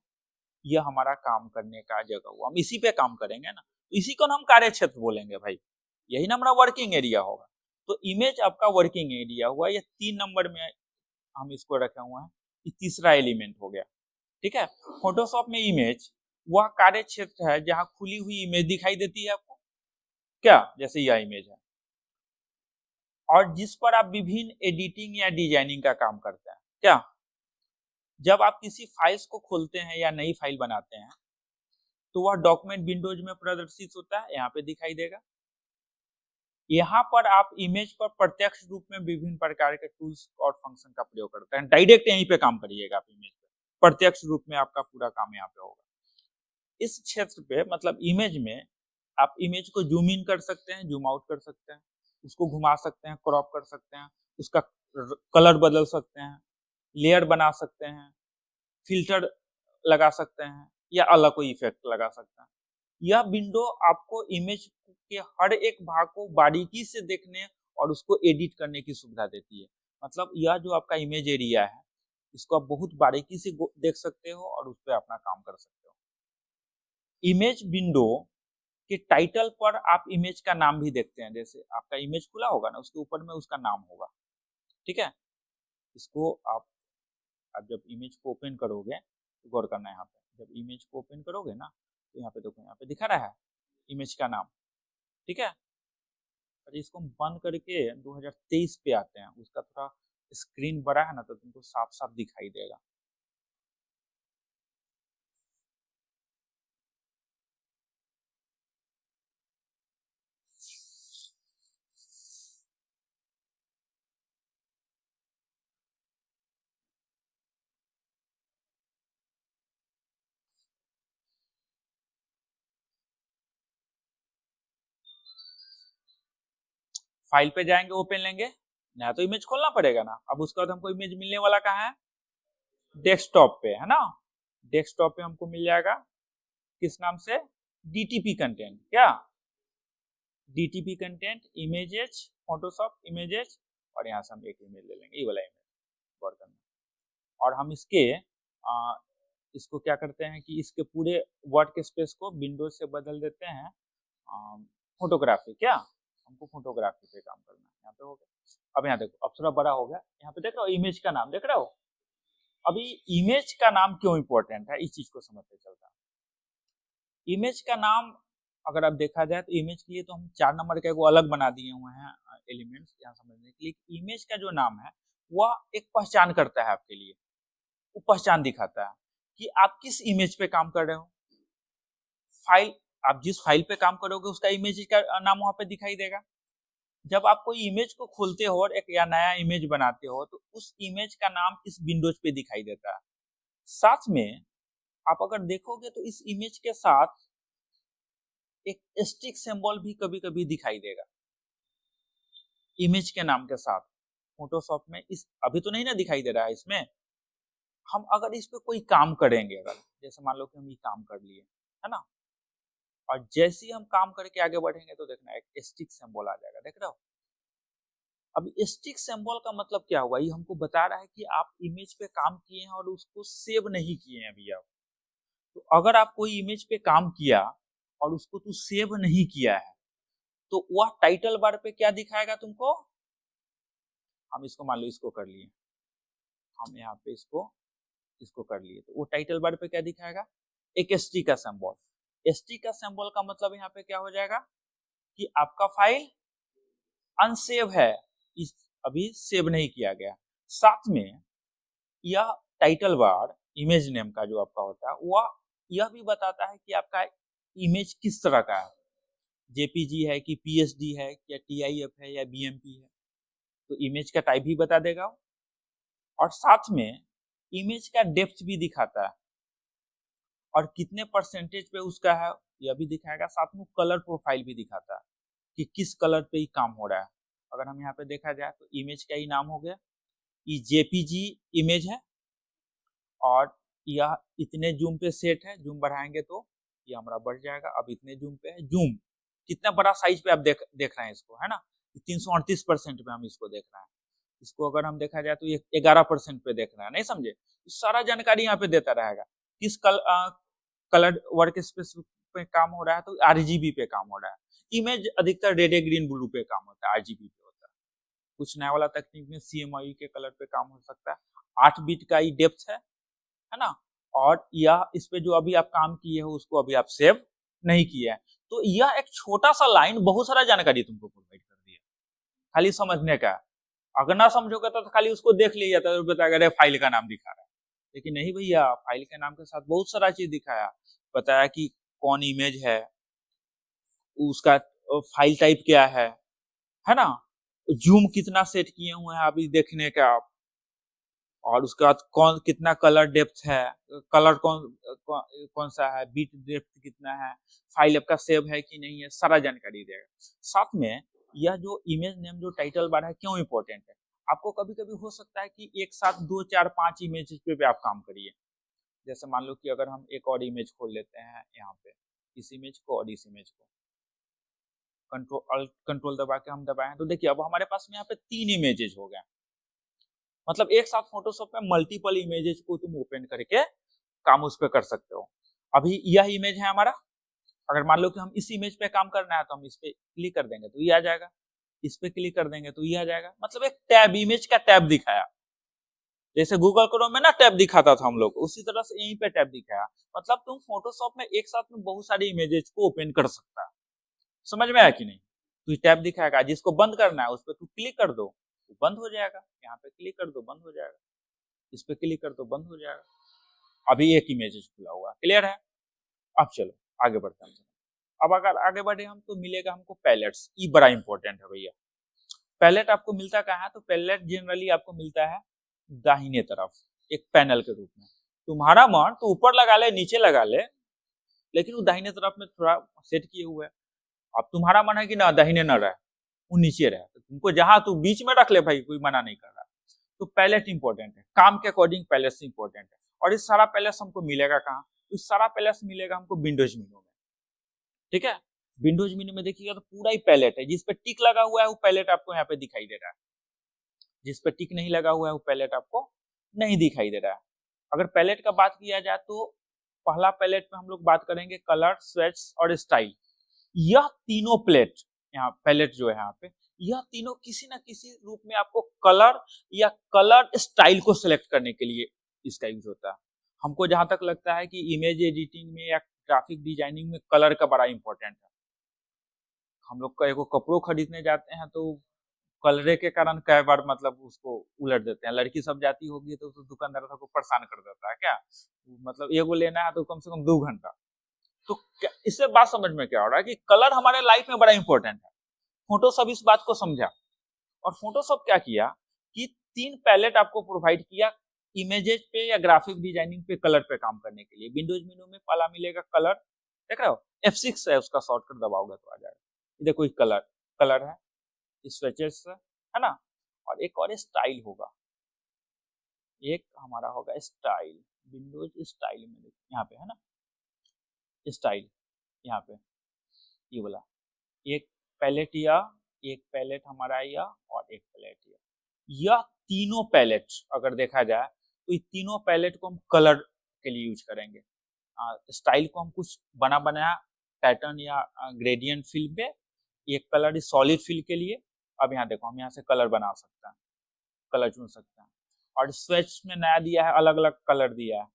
ये हमारा काम करने का जगह हुआ, हम इसी पे काम करेंगे ना, तो इसी को हम कार्य क्षेत्र बोलेंगे भाई, यही ना हमारा वर्किंग एरिया होगा। तो इमेज आपका वर्किंग एरिया हुआ, ये 3 नंबर में हम इसको रखे हुए हैं, ये तीसरा एलिमेंट हो गया। ठीक है, फोटोशॉप में इमेज वह कार्य क्षेत्र है जहां खुली हुई इमेज दिखाई देती है आपको, क्या, जैसे यह इमेज है, और जिस पर आप विभिन्न एडिटिंग या डिजाइनिंग का काम करते हैं। क्या, जब आप किसी फाइल्स को खोलते हैं या नई फाइल बनाते हैं, तो वह डॉक्यूमेंट विंडोज में प्रदर्शित होता है, यहाँ पे दिखाई देगा। यहाँ पर आप इमेज पर प्रत्यक्ष रूप में विभिन्न प्रकार के टूल्स और फंक्शन का प्रयोग करते हैं, डायरेक्ट यहीं पे काम करिएगा आप इमेज पे, प्रत्यक्ष रूप में आपका पूरा काम यहाँ पे होगा। इस क्षेत्र पे मतलब इमेज में आप इमेज को जूम इन कर सकते हैं, जूम आउट कर सकते हैं, उसको घुमा सकते हैं, क्रॉप कर सकते हैं, उसका कलर बदल सकते हैं, लेयर बना सकते हैं, फिल्टर लगा सकते हैं, या अलग कोई इफेक्ट लगा सकते हैं। यह विंडो आपको इमेज के हर एक भाग को बारीकी से देखने और उसको एडिट करने की सुविधा देती है। मतलब यह जो आपका इमेज एरिया है, इसको आप बहुत बारीकी से देख सकते हो और उस पर अपना काम कर सकते हो। इमेज विंडो के टाइटल पर आप इमेज का नाम भी देखते हैं, जैसे आपका इमेज खुला होगा ना, उसके ऊपर में उसका नाम होगा। ठीक है, इसको आप जब इमेज को ओपन करोगे तो गौर करना है, यहाँ पे जब इमेज को ओपन करोगे ना, तो यहाँ पे देखो, यहाँ पे दिखा रहा है इमेज का नाम। ठीक है, और इसको हम बंद करके 2023 पे आते हैं, उसका थोड़ा स्क्रीन बड़ा है ना, तो तुमको साफ साफ दिखाई देगा। फाइल पे जाएंगे, ओपन लेंगे, नया तो इमेज खोलना पड़ेगा ना। अब उसके बाद हमको इमेज मिलने वाला कहाँ है, डेस्कटॉप पे है ना। डेस्कटॉप पे हमको मिल जाएगा किस नाम से, डीटीपी कंटेंट। क्या, DTP content images, Photoshop images, और यहाँ से हम एक इमेज ले लेंगे, ये वाला इमेज, गौर करना। और हम इसको क्या करते हैं कि इसके पूरे वर्क स्पेस को विंडोज से बदल देते हैं फोटोग्राफी। क्या, हमको फोटोग्राफी पे काम करना है, यहाँ पे हो गया। अब यहाँ देखो, अब थोड़ा बड़ा हो गया, यहाँ पे देख रहे हो इमेज का नाम देख रहे हो। अभी इमेज का नाम क्यों इंपॉर्टेंट है, इस चीज को समझते चलता है। इमेज का नाम अगर आप देखा जाए तो इमेज के लिए तो हम 4 नंबर का अलग बना दिए हुए हैं एलिमेंट्स, यहाँ समझने के लिए। इमेज का जो नाम है वह एक पहचान करता है आपके लिए, वो पहचान दिखाता है कि आप किस इमेज पे काम कर रहे हो। फाइल, आप जिस फाइल पे काम करोगे उसका इमेज का नाम वहां पे दिखाई देगा। जब आप कोई इमेज को खोलते हो और एक या नया इमेज बनाते हो, तो उस इमेज का नाम इस विंडोज पे दिखाई देता है। साथ में आप अगर देखोगे तो इस इमेज के साथ एक स्टिक सिंबल भी कभी कभी दिखाई देगा इमेज के नाम के साथ। फोटोशॉप में इस अभी तो नहीं ना दिखाई दे रहा है, इसमें हम अगर इस पे कोई काम करेंगे, अगर जैसे मान लो कि हम ये काम कर लिए है ना, और जैसे ही हम काम करके आगे बढ़ेंगे तो देखना एक स्टिक सिंबल आ जाएगा, देख रहे हो। अब स्टिक सिंबल का मतलब क्या हुआ, ये हमको बता रहा है कि आप इमेज पे काम किए हैं और उसको सेव नहीं किए हैं अभी आप। तो अगर आप कोई इमेज पे काम किया और उसको तू सेव नहीं किया है, तो वह टाइटल बार पे क्या दिखाएगा तुमको। हम इसको मान लो इसको कर लिए, हम यहाँ पे इसको कर लिए, तो वो टाइटल बार पे क्या दिखाएगा, एक एसटी का सिंबल। एसटी का सिंबल का मतलब यहाँ पे क्या हो जाएगा कि आपका फाइल अनसेव है, इस अभी सेव नहीं किया गया। साथ में यह टाइटल बार इमेज नेम का जो आपका होता है वह यह भी बताता है कि आपका इमेज किस तरह का है, जेपीजी है कि पीएसडी है या टीआईएफ है या बीएमपी है, तो इमेज का टाइप भी बता देगा। और साथ में इमेज का डेप्थ भी दिखाता है और कितने परसेंटेज पे उसका है यह भी दिखाएगा। साथ में कलर प्रोफाइल भी दिखाता है कि किस कलर पे ही काम हो रहा है। अगर हम यहाँ पे देखा जाए तो इमेज का ही नाम हो गया, ये जेपीजी इमेज है और यह इतने जूम पे सेट है, जूम बढ़ाएंगे तो ये हमारा बढ़ जाएगा। अब इतने जूम पे है, जूम कितना बड़ा साइज पे आप देख रहे हैं इसको, है ना, 338% पे हम इसको देख रहे हैं। इसको अगर हम देखा जाए तो ये 11% पे देख रहा है, नहीं समझे? तो सारा जानकारी यहाँ पे देता रहेगा। किस कलर वर्क स्पेस पे काम हो रहा है तो आरजीबी पे काम हो रहा है। इमेज अधिकतर रेड ग्रीन ब्लू पे काम होता है, आरजीबी पे होता है। कुछ नया वाला तकनीक में सीएमआई के कलर पे काम हो सकता है। 8 बिट का ही डेप्थ है ना? और यह इस पे जो अभी आप काम किए हो उसको अभी आप सेव नहीं किए हैं। तो यह एक छोटा सा लाइन बहुत सारा जानकारी तुमको प्रोवाइड कर दिया, खाली समझने का। अगर ना समझोगे तो खाली उसको देख लिया तो बताएगा अरे फाइल का नाम दिखा रहा है, लेकिन नहीं भैया, फाइल के नाम के साथ बहुत सारा चीज दिखाया, बताया कि कौन इमेज है, उसका फाइल टाइप क्या है ना, जूम कितना सेट किए हुए हैं अभी देखने का, और उसके बाद कौन कितना कलर डेप्थ है, कलर कौन सा है, बीट डेप्थ कितना है, फाइल आपका सेव है कि नहीं है, सारा जानकारी देगा। साथ में यह जो इमेज नेम जो टाइटल बार है क्यों इंपॉर्टेंट है, आपको कभी कभी हो सकता है कि एक साथ 2 4 5 इमेज पे आप काम करिए। जैसे मान लो कि अगर हम एक और इमेज खोल लेते हैं यहाँ पे, इस इमेज को और इस इमेज को कंट्रोल दबा के हम दबाए, तो देखिए अब हमारे पास में यहाँ पे 3 इमेजेस हो गए। मतलब एक साथ फोटोशॉप में मल्टीपल इमेजेस को तुम ओपन करके काम उस पर कर सकते हो। अभी यह इमेज है हमारा, अगर मान लो कि हम इस इमेज पे काम करना है तो हम इस पे क्लिक कर देंगे तो ये आ जाएगा, इस पे क्लिक कर देंगे तो ये आ जाएगा। मतलब एक टैब, इमेज का टैब दिखाया, जैसे गूगल क्रोम में ना टैब दिखाता था हम लोग, उसी तरह से यहीं पे टैब दिखाया। मतलब तुम फोटोशॉप में एक साथ में बहुत सारी इमेजेस को ओपन कर सकता है। समझ में आया कि नहीं? तो टैब दिखाएगा, जिसको बंद करना है उस पर तू क्लिक कर दो, वो बंद हो जाएगा। यहाँ पे क्लिक कर दो, बंद हो जाएगा। इस पे क्लिक कर दो, बंद हो जाएगा। अभी एक इमेज खुला हुआ, क्लियर है? अब चलो आगे बढ़ते हैं। अब अगर आगे बढ़े हम तो मिलेगा हमको पैलेट्स, ये बड़ा इंपॉर्टेंट है भैया। पैलेट आपको मिलता कहाँ है? तो पैलेट जनरली आपको मिलता है दाहिने तरफ एक पैनल के रूप में। तुम्हारा मन तो ऊपर लगा ले, नीचे लगा ले, लेकिन वो दाहिने तरफ में थोड़ा सेट किए हुए है। अब तुम्हारा मन है कि ना दाहिने न रहे, वो नीचे रहे, तो तुमको जहां तू बीच में रख ले भाई, कोई मना नहीं कर रहा। तो पैलेट इंपॉर्टेंट है, काम के अकॉर्डिंग पैलेट इंपॉर्टेंट है। और इस सारा पैलेट हमको मिलेगा कहाँ? इस सारा पैलेट मिलेगा हमको विंडोज मेनू में, ठीक है? विंडोज मेनू में देखिएगा तो पूरा ही पैलेट है, जिस पे टिक लगा हुआ है वो पैलेट आपको यहाँ पे दिखाई दे रहा है, जिस पे टिक नहीं लगा हुआ है वो पैलेट आपको नहीं दिखाई दे रहा है। अगर पैलेट का बात किया जाए तो पहला पैलेट में हम लोग बात करेंगे कलर, स्वेट्स और स्टाइल। यह तीनों प्लेट यहाँ पैलेट जो है यहाँ पे, यह तीनों किसी ना किसी रूप में आपको कलर या कलर स्टाइल को सिलेक्ट करने के लिए इसका यूज होता है। हमको जहां तक लगता है कि इमेज एडिटिंग में या ग्राफिक डिजाइनिंग में कलर का बड़ा इंपॉर्टेंट है। हम लोग को कपड़ों खरीदने जाते हैं तो कलरे के कारण कई बार मतलब उसको उलट देते हैं। लड़की सब जाती होगी तो दुकानदार सबको परेशान कर देता है क्या, मतलब एगो लेना है तो कम से कम 2 घंटा। तो इससे बात समझ में क्या हो रहा है कि कलर हमारे लाइफ में बड़ा इंपॉर्टेंट है। फोटोशॉप इस बात को समझा और फोटोशॉप क्या किया कि 3 पैलेट आपको प्रोवाइड किया इमेजेस पे या ग्राफिक डिजाइनिंग पे कलर पे काम करने के लिए। विंडोज मेनू में पहला मिलेगा कलर, देख रहे हो F6 है, उसका शॉर्टकट दबाओगे तो आ जाएगा। देखो ये कलर, कलर है, स्विचेस है ना, और एक और स्टाइल होगा, एक हमारा होगा स्टाइल, विंडोज स्टाइल में देखिए यहाँ पे है ना स्टाइल, यहाँ पे ये वाला एक पैलेट या एक पैलेट हमारा या और एक पैलेट या तीनों पैलेट अगर देखा जाए तो ये तीनों पैलेट को हम कलर के लिए यूज करेंगे। स्टाइल को हम कुछ बना बनाया पैटर्न या ग्रेडियंट फिल पे, एक कलर इज सॉलिड फिल के लिए। अब यहाँ देखो हम यहाँ से कलर बना सकते हैं, कलर चुन सकते हैं। और स्वेच में नया दिया है, अलग अलग कलर दिया है,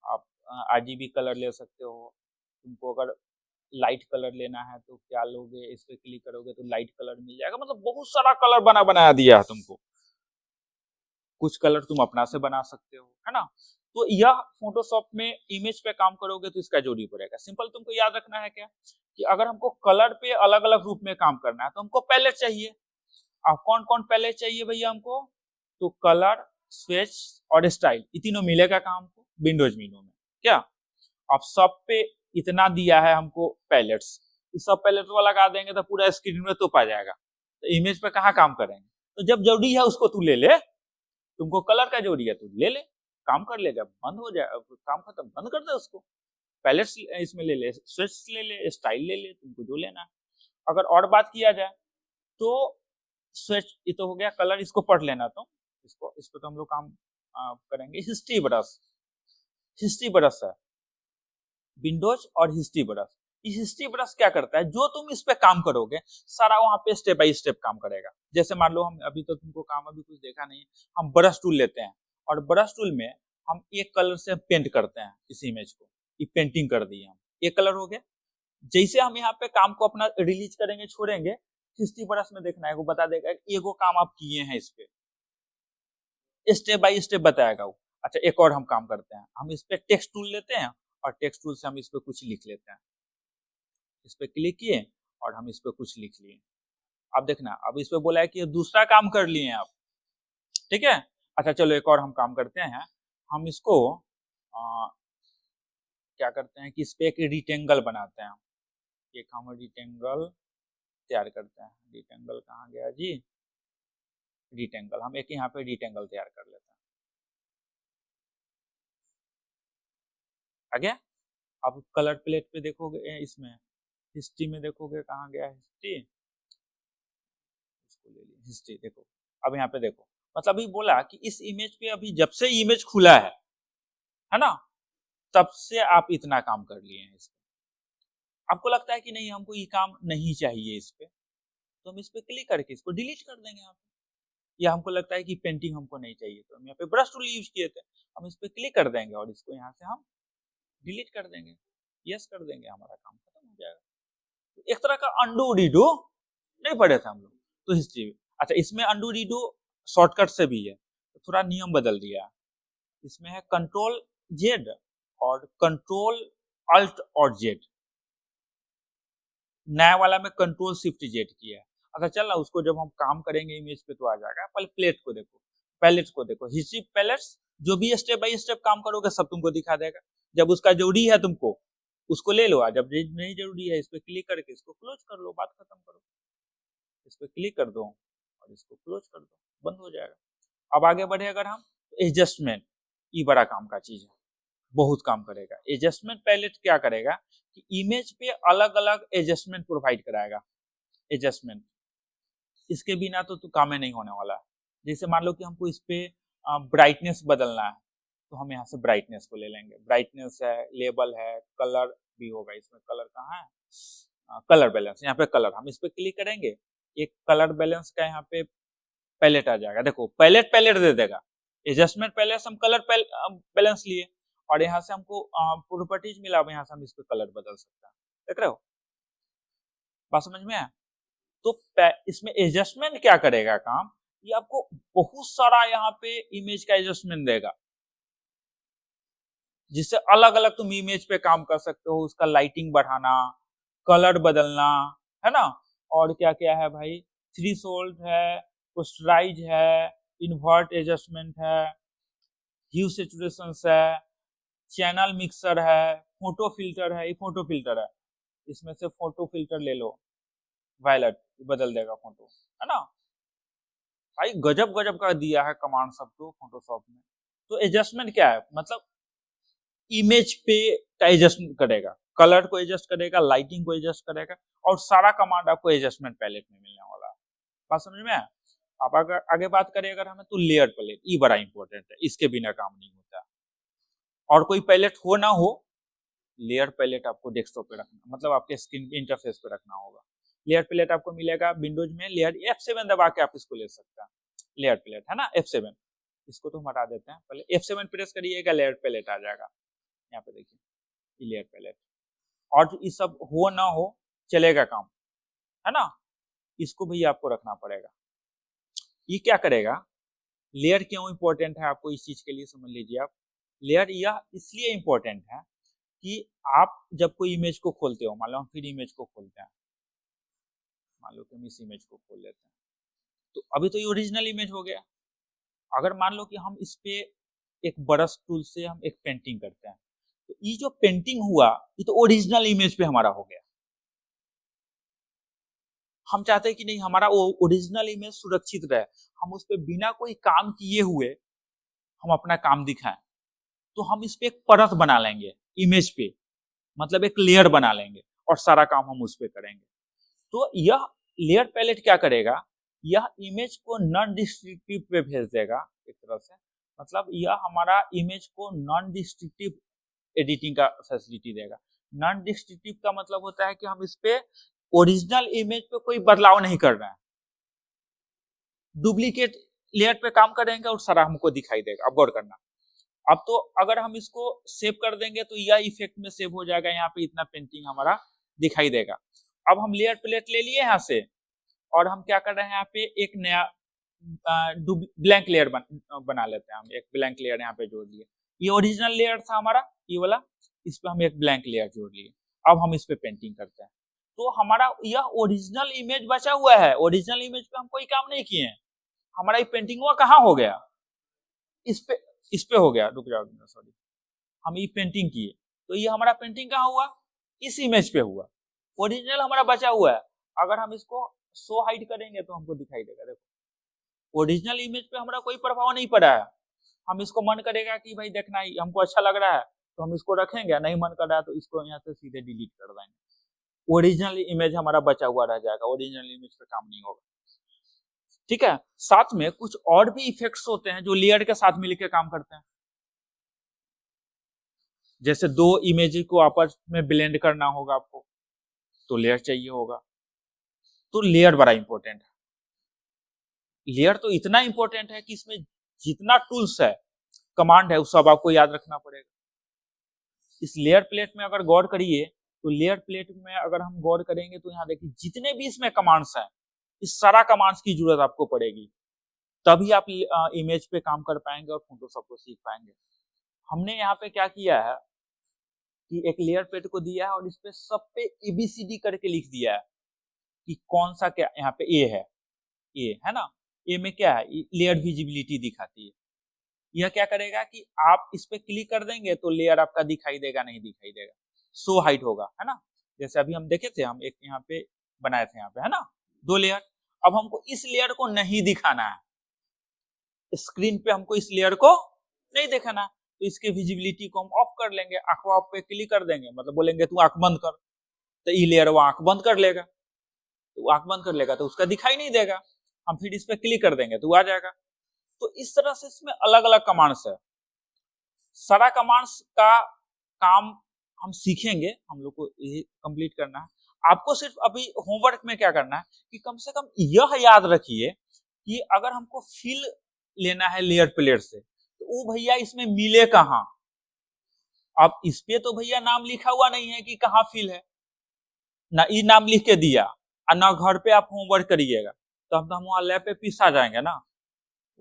आप RGB कलर ले सकते हो। तुमको अगर लाइट कलर लेना है तो क्या लोगे, इस पे क्लिक करोगे तो लाइट कलर मिल जाएगा। मतलब बहुत सारा कलर बना बनाया दिया है तुमको, कुछ कलर तुम अपना से बना सकते हो, है ना। तो यह फोटोशॉप में इमेज पे काम करोगे तो इसका जोड़ी पड़ेगा। सिंपल तुमको याद रखना है क्या कि अगर हमको कलर पे अलग अलग रूप में काम करना है तो हमको पैलेट चाहिए। अब कौन कौन पैलेट चाहिए भैया हमको? तो कलर, स्वेच और स्टाइल, ये तीनों मिलेगा कहाँ हमको? विंडोज मेनू में। क्या अब सब पे इतना दिया है हमको पैलेट्स, इस सब पैलेट को लगा देंगे तो पूरा स्क्रीन में तो पा जाएगा, तो इमेज पे कहाँ काम करेंगे? तो जब जरूरी है उसको तू ले ले, तुमको कलर का जरूरी है तू ले ले, काम कर लेगा, बंद हो जाए, काम खत्म, बंद कर दे उसको। पैलेट्स इसमें ले ले, स्विच ले ले, स्टाइल ले ले, तुमको जो लेना है। अगर और बात किया जाए तो स्वेच ये तो हो गया कलर, इसको पढ़ लेना तो इसको, इस पे तो हम लोग काम करेंगे। हिस्ट्री ब्रश, हिस्ट्री ब्रश है विंडोज और हिस्ट्री ब्रश। इस हिस्ट्री ब्रश क्या करता है, जो तुम इस पे काम करोगे सारा वहां पे स्टेप बाय स्टेप काम करेगा। जैसे मान लो हम अभी तो तुमको काम अभी कुछ देखा नहीं, हम ब्रश टूल लेते हैं और ब्रश टूल में हम एक कलर से पेंट करते हैं इस इमेज को, ये पेंटिंग कर दी हम, एक कलर हो गया। जैसे हम यहाँ पे काम को अपना रिलीज करेंगे छोड़ेंगे, हिस्ट्री ब्रश में देखना है वो बता देगा एगो काम आप किए हैं, इस पे स्टेप बाय स्टेप बताएगा वो। अच्छा एक और हम काम करते हैं, हम इस पे टेक्स्ट टूल लेते हैं और टेक्स्ट टूल से हम इस पे कुछ लिख लेते हैं, इस पे क्लिक किए और हम इस पे कुछ लिख लिए। अब देखना, अब इस पे बोला है कि दूसरा काम कर लिए आप, ठीक है। अच्छा चलो एक और हम काम करते हैं, हम इसको क्या करते हैं कि इस पे एक रिटेंगल बनाते हैं, एक हम रिटेंगल तैयार करते हैं। रिटेंगल कहाँ गया जी, रिटेंगल, हम एक यहाँ पे रिटेंगल तैयार कर लेते हैं, आ गया। अब कलर प्लेट पे देखोगे, इसमें हिस्ट्री में देखोगे कहाँ गया हिस्ट्री, इसको ले लिया हिस्ट्री, देखो अब यहाँ पे देखो, मतलब अभी बोला कि इस इमेज पे अभी जब से इमेज खुला है ना, तब से आप इतना काम कर लिए हैं इस पे। आपको लगता है कि नहीं हमको ये काम नहीं चाहिए इस पे, तो हम इस पे क्लिक करके इसको डिलीट कर देंगे यहाँ पे। या हमको लगता है कि पेंटिंग हमको नहीं चाहिए, तो हम यहाँ पे ब्रश टूल यूज किए थे, हम इस पे क्लिक कर देंगे और इसको यहाँ से हम डिलीट कर देंगे, यस कर देंगे, हमारा काम खत्म हो जाएगा। तो एक तरह का अंडू रीडू नहीं पढ़े थे हम लोग तो हिस्ट्री। अच्छा इसमें अंडू रीडू शॉर्टकट से भी है, तो थोड़ा नियम बदल दिया, इसमें है कंट्रोल जेड और कंट्रोल अल्ट और जेड, नया वाला में कंट्रोल शिफ्ट जेड किया है। अच्छा चल ना, उसको जब हम काम करेंगे इमेज पे तो आ जाएगा। पहले प्लेट को देखो, पैलेट को देखो, हिस्ट्री पैलेट्स, जो भी स्टेप बाय स्टेप काम करोगे सब तुमको दिखा देगा। जब उसका जरूरी है तुमको उसको ले लो, जब नहीं जरूरी है इस पे क्लिक करके इसको क्लोज कर लो, बात खत्म करो। इस पे क्लिक कर दो और इसको क्लोज कर दो, बंद हो जाएगा। अब आगे बढ़े अगर हम, तो एडजस्टमेंट, ये बड़ा काम का चीज है, बहुत काम करेगा। एडजस्टमेंट पैलेट क्या करेगा कि इमेज पे अलग अलग एडजस्टमेंट प्रोवाइड कराएगा। एडजस्टमेंट इसके बिना तो काम नहीं होने वाला है। जैसे मान लो कि हमको इस पे ब्राइटनेस बदलना है, तो हम यहाँ से ब्राइटनेस को ले लेंगे, ब्राइटनेस है, लेबल है, कलर भी होगा इसमें, कलर कहाँ है, कलर बैलेंस, यहाँ पे कलर, हम इस पे क्लिक करेंगे, एक कलर बैलेंस का यहाँ पे पैलेट आ जाएगा। देखो पैलेट पैलेट दे देगा, एडजस्टमेंट पैलेट हम कलर बैलेंस लिए और यहाँ से हमको प्रॉपर्टीज मिला, यहाँ से हम इस पे कलर बदल सकते हैं, देख रहे हो, बात समझ में आया। तो इसमें एडजस्टमेंट क्या करेगा काम, ये आपको बहुत सारा यहाँ पे इमेज का एडजस्टमेंट देगा, जिससे अलग अलग तुम इमेज पे काम कर सकते हो। उसका लाइटिंग बढ़ाना, कलर बदलना, है ना, और क्या क्या है भाई, थ्रेशोल्ड है, पोस्टराइज है, इन्वर्ट एडजस्टमेंट है, ह्यू सैचुरेशन है, चैनल मिक्सर है, फोटो फिल्टर है, ये फोटो फिल्टर है, इसमें से फोटो फिल्टर ले लो, वायलेट बदल देगा फोटो, है ना भाई, गजब गजब का दिया है कमांड सब तो फोटोशॉप में। तो एडजस्टमेंट क्या है, मतलब इमेज पे का एडजस्ट करेगा, कलर को एडजस्ट करेगा, लाइटिंग को एडजस्ट करेगा, और सारा कमांड आपको एडजस्टमेंट पैलेट में मिलने वाला है। बात समझ में आया। आप अगर आगे बात करें अगर हमें, तो लेयर पैलेट, ये बड़ा इंपॉर्टेंट है, इसके बिना काम नहीं होता। और कोई पैलेट हो ना हो, लेयर पैलेट आपको डेस्कटॉप पे रखना, मतलब आपके स्क्रीन इंटरफेस पे रखना होगा। लेयर पैलेट आपको मिलेगा विंडोज में, लेयर F7 दबा के आप इसको ले सकते हैं, लेयर पैलेट है ना F7, इसको तो हम हटा देते हैं, पहले F7 प्रेस करिएगा, लेयर पैलेट आ जाएगा। यहाँ पे देखिए लेयर पैलेट, और ये सब हो ना हो चलेगा काम, है ना, इसको भी आपको रखना पड़ेगा। ये क्या करेगा, लेयर क्यों इंपॉर्टेंट है आपको इस चीज के लिए समझ लीजिए आप। लेयर यह इसलिए इंपॉर्टेंट है कि आप जब कोई इमेज को खोलते हो, मान लो हम फिर इमेज को खोलते हैं, मान लो कि हम इस इमेज को खोल लेते हैं, तो अभी तो ये ओरिजिनल इमेज हो गया। अगर मान लो कि हम इस पे एक ब्रश टूल से हम एक पेंटिंग करते हैं, तो ये जो पेंटिंग हुआ ये तो ओरिजिनल इमेज पे हमारा हो गया। हम चाहते हैं कि नहीं हमारा वो ओरिजिनल इमेज सुरक्षित रहे, हम उस पे बिना कोई काम किए हुए हम अपना काम दिखाएं, तो हम इस पे एक परत बना लेंगे इमेज पे, मतलब एक लेयर बना लेंगे और सारा काम हम उस पे करेंगे। तो यह लेयर पैलेट क्या करेगा यह इमेज को नॉन डिस्ट्रक्टिव पे भेज देगा एक तरह से, मतलब यह हमारा इमेज को नॉन डिस्ट्रक्टिव एडिटिंग का फैसिलिटी देगा। नॉन डिस्ट्रक्टिव का मतलब होता है कि हम इस पे ओरिजिनल इमेज पे कोई बदलाव नहीं कर रहे हैं, डुप्लीकेट लेयर पे काम करेंगे और सारा हमको दिखाई देगा। अब गौर करना, अब तो अगर हम इसको सेव कर देंगे तो यह इफेक्ट में सेव हो जाएगा, यहाँ पे इतना पेंटिंग हमारा दिखाई देगा। अब हम लेयर प्लेट ले लिए यहाँ से और हम क्या कर रहे हैं, यहाँ पे एक नया ब्लैंक लेयर बना लेते हैं। हम एक ब्लैंक लेयर यहाँ पे जोड़ लिए, ये ओरिजिनल लेयर था हमारा ये वाला, इस पे हम एक ब्लैंक लेयर जोड़ लिए। अब हम इस पे पेंटिंग करते हैं, तो हमारा यह ओरिजिनल इमेज बचा हुआ है। ओरिजिनल इमेज पे हम कोई काम नहीं किए हैं, हमारा ये पेंटिंग हुआ कहाँ हो गया, इस पे हो गया। रुक जाओ, सॉरी, हम ये पेंटिंग किए तो ये हमारा पेंटिंग कहाँ हुआ, इस इमेज पे हुआ। ओरिजिनल हमारा बचा हुआ है, अगर हम इसको शो हाइड करेंगे तो हमको दिखाई देगा। देखो ओरिजिनल इमेज पे हमारा कोई प्रभाव नहीं पड़ा है। हम इसको मन करेगा कि भाई देखना ही हमको अच्छा लग रहा है तो हम इसको रखेंगे, नहीं मन कर रहा है तो इसको यहाँ से सीधे डिलीट कर देंगे। ओरिजिनल इमेज हमारा बचा हुआ रह जाएगा, ओरिजिनल इमेज पे काम नहीं होगा। ठीक है, साथ में कुछ और भी इफेक्ट्स होते हैं जो लेयर के साथ मिलकर काम करते हैं। जैसे दो इमेज को आपस में ब्लेंड करना होगा आपको, तो लेयर चाहिए होगा, तो लेयर बड़ा इंपॉर्टेंट है। लेयर तो इतना इंपॉर्टेंट है कि इसमें जितना टूल्स है, कमांड है, उस सब आपको याद रखना पड़ेगा। इस लेयर प्लेट में अगर गौर करिए तो लेयर प्लेट में अगर हम गौर करेंगे तो यहाँ देखिए जितने भी इसमें कमांड्स हैं, इस सारा कमांड्स की जरूरत आपको पड़ेगी, तभी आप इमेज पे काम कर पाएंगे और फोटोशॉप को सीख पाएंगे। हमने यहाँ पे क्या किया है कि एक लेयर प्लेट को दिया है और इस पे सब पे ABCD करके लिख दिया है कि कौन सा क्या, यहाँ पे ए है ना, ए में क्या है, लेयर विजिबिलिटी दिखाती है। यह क्या करेगा कि आप इस पे क्लिक कर देंगे तो लेयर आपका दिखाई देगा नहीं दिखाई देगा, शो हाइड होगा, है ना। जैसे अभी हम देखे थे, हम एक यहाँ पे बनाए थे, यहाँ पे है ना 2 लेयर। अब हमको इस लेयर को नहीं दिखाना है, स्क्रीन पे हमको इस लेयर को नहीं दिखाना, तो इसके विजिबिलिटी को हम ऑफ कर लेंगे। आंख ऑफ पे क्लिक कर देंगे, मतलब बोलेंगे तू आंख बंद कर, तो ये लेयर वो आंख बंद कर लेगा, तो आंख बंद कर लेगा तो उसका दिखाई नहीं देगा। हम फिर इस पे क्लिक कर देंगे तो आ जाएगा। तो इस तरह से इसमें अलग अलग कमांड्स है। सारा कमांड्स का काम हम सीखेंगे, हम लोग को ये कंप्लीट करना है। आपको सिर्फ अभी होमवर्क में क्या करना है कि कम से कम यह याद रखिए कि अगर हमको फिल लेना है लेयर प्लेट से तो वो भैया इसमें मिले कहाँ। अब इस पे तो भैया नाम लिखा हुआ नहीं है कि कहाँ फिल है, ना ये नाम लिख के दिया और ना घर पे आप होमवर्क करिएगा, तो हम वहां लैब पे पिसा जाएंगे ना,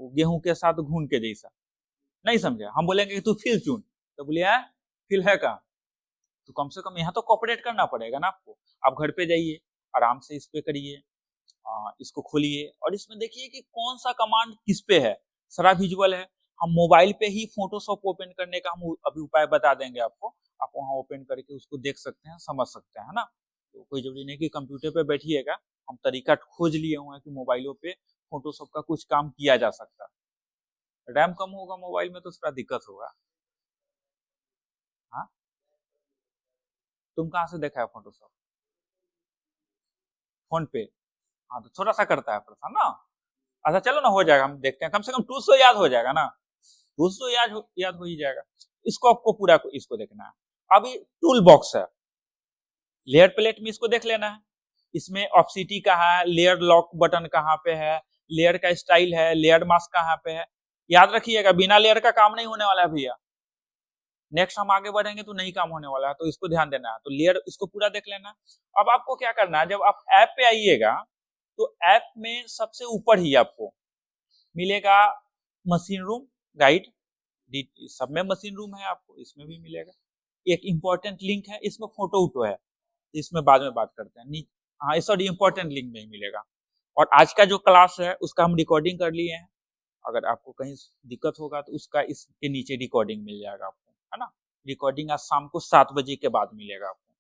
वो गेहूं के साथ घून के जैसा। नहीं समझे, हम बोलेंगे कि तू फिल चुन, तो बोलिए फिल है कहाँ, तो कम से कम यहाँ तो कॉपरेट करना पड़ेगा ना आपको। आप घर पे जाइए, आराम से इस पे करिए, इसको खोलिए और इसमें देखिए कि कौन सा कमांड किस पे है, सारा विजुअल है। हम मोबाइल पे ही फोटोशॉप ओपन करने का हम अभी उपाय बता देंगे आपको, आप वहाँ ओपन करके उसको देख सकते हैं, समझ सकते हैं, है ना। तो कोई जरूरी नहीं कि कंप्यूटर पे बैठिएगा, हम तरीका खोज लिए हुए हैं कि मोबाइलों पे फोटोशॉप का कुछ काम किया जा सकता है। रैम कम होगा मोबाइल में तो थोड़ा दिक्कत होगा। हाँ, तुम कहाँ से देखा है फोटोशॉप, फोन पे? हाँ तो थोड़ा सा करता है परेशान ना। अच्छा चलो ना, हो जाएगा, हम देखते हैं, कम से कम टूल्स तो याद हो जाएगा ना, टूल्स तो याद हो ही जाएगा। इसको आपको पूरा इसको देखना है। अब ये टूल बॉक्स है, लेयर प्लेट में इसको देख लेना है, इसमें ऑप्सिटी कहाँ है, लेयर लॉक बटन कहाँ पे है, लेयर का स्टाइल है, लेयर मास्क कहाँ पे है। याद रखिएगा बिना लेयर का काम नहीं होने वाला है भैया, नेक्स्ट हम आगे बढ़ेंगे तो नहीं काम होने वाला है, तो इसको ध्यान देना है। तो लेयर इसको पूरा देख लेना। अब आपको क्या करना है, जब आप ऐप पे आइएगा तो ऐप में सबसे ऊपर ही आपको मिलेगा मशीन रूम गाइड, सब में मशीन रूम है, आपको इसमें भी मिलेगा। एक इंपॉर्टेंट लिंक है, इसमें फोटो उटो है, इसमें बाद में बात करते हैं। हाँ सॉरी, इंपॉर्टेंट लिंक में ही मिलेगा। और आज का जो क्लास है उसका हम रिकॉर्डिंग कर लिए हैं, अगर आपको कहीं दिक्कत होगा तो उसका इसके नीचे रिकॉर्डिंग मिल जाएगा आपको, है ना। रिकॉर्डिंग आज शाम को 7 बजे के बाद मिलेगा आपको।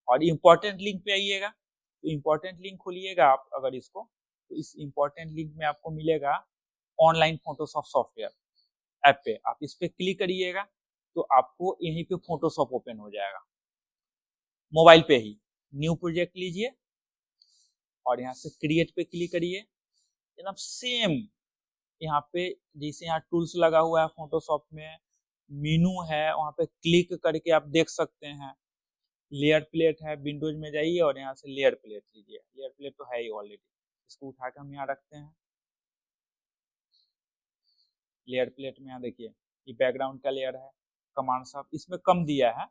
और इम्पोर्टेंट लिंक पे आइएगा, तो इम्पोर्टेंट लिंक खोलिएगा आप अगर इसको, तो इस इम्पोर्टेंट लिंक में आपको मिलेगा ऑनलाइन फोटोशॉप सॉफ्टवेयर ऐप पे। आप इस पे क्लिक करिएगा तो आपको यहीं पे फोटोशॉप ओपन हो जाएगा, मोबाइल पे ही। न्यू प्रोजेक्ट लीजिए और यहाँ से क्रिएट पे क्लिक करिए एकदम सेम। यहाँ पे जैसे यहाँ टूल्स लगा हुआ है फोटोशॉप में, मेनू है, वहाँ पे क्लिक करके आप देख सकते हैं। लेयर प्लेट है, विंडोज में जाइए और यहाँ से लेयर प्लेट लीजिए। लेयर प्लेट तो है ही ऑलरेडी, इसको उठा के हम यहाँ रखते हैं। लेयर प्लेट में यहाँ देखिए ये बैकग्राउंड का लेयर है, कमांड सब इसमें कम दिया है,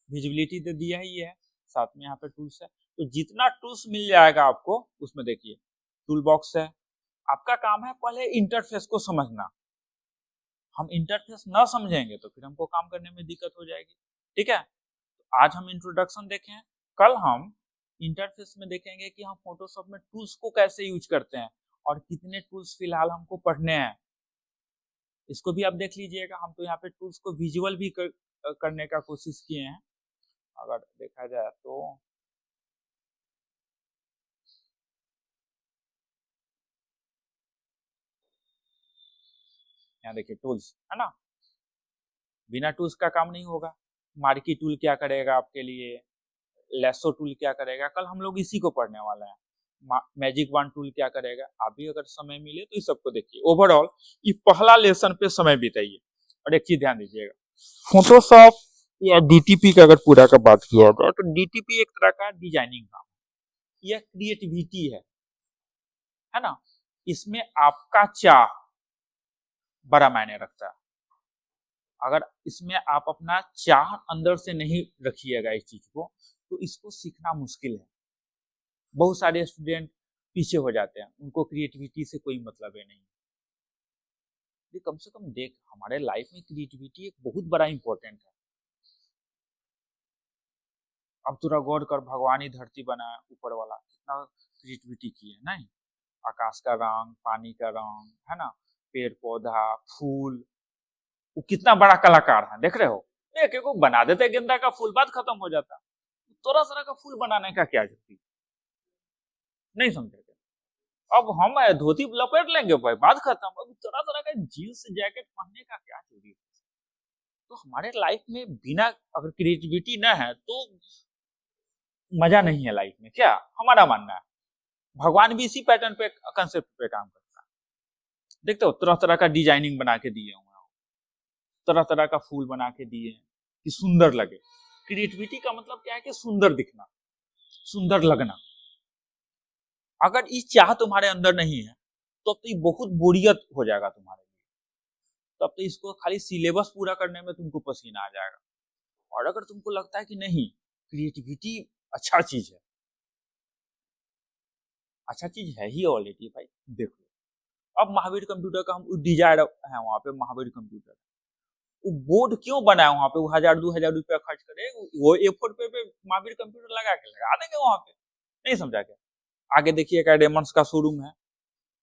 विजिबिलिटी तो दिया ही है, साथ में यहाँ पे टूल्स है। तो जितना टूल्स मिल जाएगा आपको उसमें देखिए टूल बॉक्स है। आपका काम है पहले इंटरफेस को समझना। हम इंटरफेस ना समझेंगे तो फिर हमको काम करने में दिक्कत हो जाएगी। ठीक है, तो आज हम इंट्रोडक्शन देखें, कल हम इंटरफेस में देखेंगे कि हम फोटोशॉप में टूल्स को कैसे यूज करते हैं और कितने टूल्स फिलहाल हमको पढ़ने हैं, इसको भी आप देख लीजिएगा। हम तो यहाँ पे टूल्स को विजुअल भी करने का कोशिश किए हैं। अगर देखा जाए तो यहाँ देखिए टूल्स है ना, बिना टूल्स का काम नहीं होगा। मार्की टूल क्या करेगा आपके लिए, लेसो टूल क्या करेगा, कल हम लोग इसी को पढ़ने वाले हैं। मैजिक वन टूल क्या करेगा, अभी अगर समय मिले तो इस सबको देखिए। ओवरऑल ये पहला लेसन पे समय बिताइए। और एक चीज ध्यान दीजिएगा, फोटोशॉप या डीटीपी का अगर पूरा का बात किया जाए तो डीटीपी एक तरह का डिजाइनिंग काम, यह क्रिएटिविटी है ना। इसमें आपका चाह बड़ा मायने रखता है। अगर इसमें आप अपना चाह अंदर से नहीं रखिएगा इस चीज को, तो इसको सीखना मुश्किल है। बहुत सारे स्टूडेंट पीछे हो जाते हैं, उनको क्रिएटिविटी से कोई मतलब है नहीं। ये कम से कम देख, हमारे लाइफ में क्रिएटिविटी एक बहुत बड़ा इंपॉर्टेंट है। अब थोड़ा गौर कर, भगवान ही धरती बनाया ऊपर वाला, कितना क्रिएटिविटी की है नहीं। आकाश का रंग, पानी का रंग, है ना, पेड़ पौधा, फूल, वो कितना बड़ा कलाकार है, देख रहे हो। एक एक बना देते गेंदा का फूल, बात खत्म हो जाता। तरह तरह का फूल बनाने का क्या जरूरत, नहीं समझे। अब हम धोती लपेट लेंगे भाई, बात खत्म। अब तरह तरह का जीन्स जैकेट पहनने का क्या जरूरी है। तो हमारे लाइफ में बिना अगर क्रिएटिविटी ना है तो मजा नहीं है लाइफ में, क्या हमारा मानना है। भगवान भी इसी पैटर्न पे, कंसेप्ट पे काम करता है। देखते हो तरह तरह का डिजाइनिंग बना के दिए हुए, तरह तरह का फूल बना के दिए कि सुंदर लगे। क्रिएटिविटी का मतलब क्या है कि सुंदर दिखना, सुंदर लगना। अगर इस चाह तुम्हारे अंदर नहीं है तो अब तो ये बहुत बोरियत हो जाएगा तुम्हारे लिए। तब तो इसको खाली सिलेबस पूरा करने में तुमको पसीना आ जाएगा। और अगर तुमको लगता है कि नहीं, क्रिएटिविटी अच्छा चीज है, अच्छा चीज है ही ऑलरेडी भाई, देख लो। अब महावीर कंप्यूटर का हम डिजायर है, वहां पे महावीर कंप्यूटर, वो बोर्ड क्यों बनाया वहां पे, वो 1000-2000 रुपया खर्च करे, वो A4 पे महावीर कंप्यूटर लगा के लगा देंगे वहां पे, नहीं समझा क्या। आगे देखिए रेमंड्स का शोरूम है,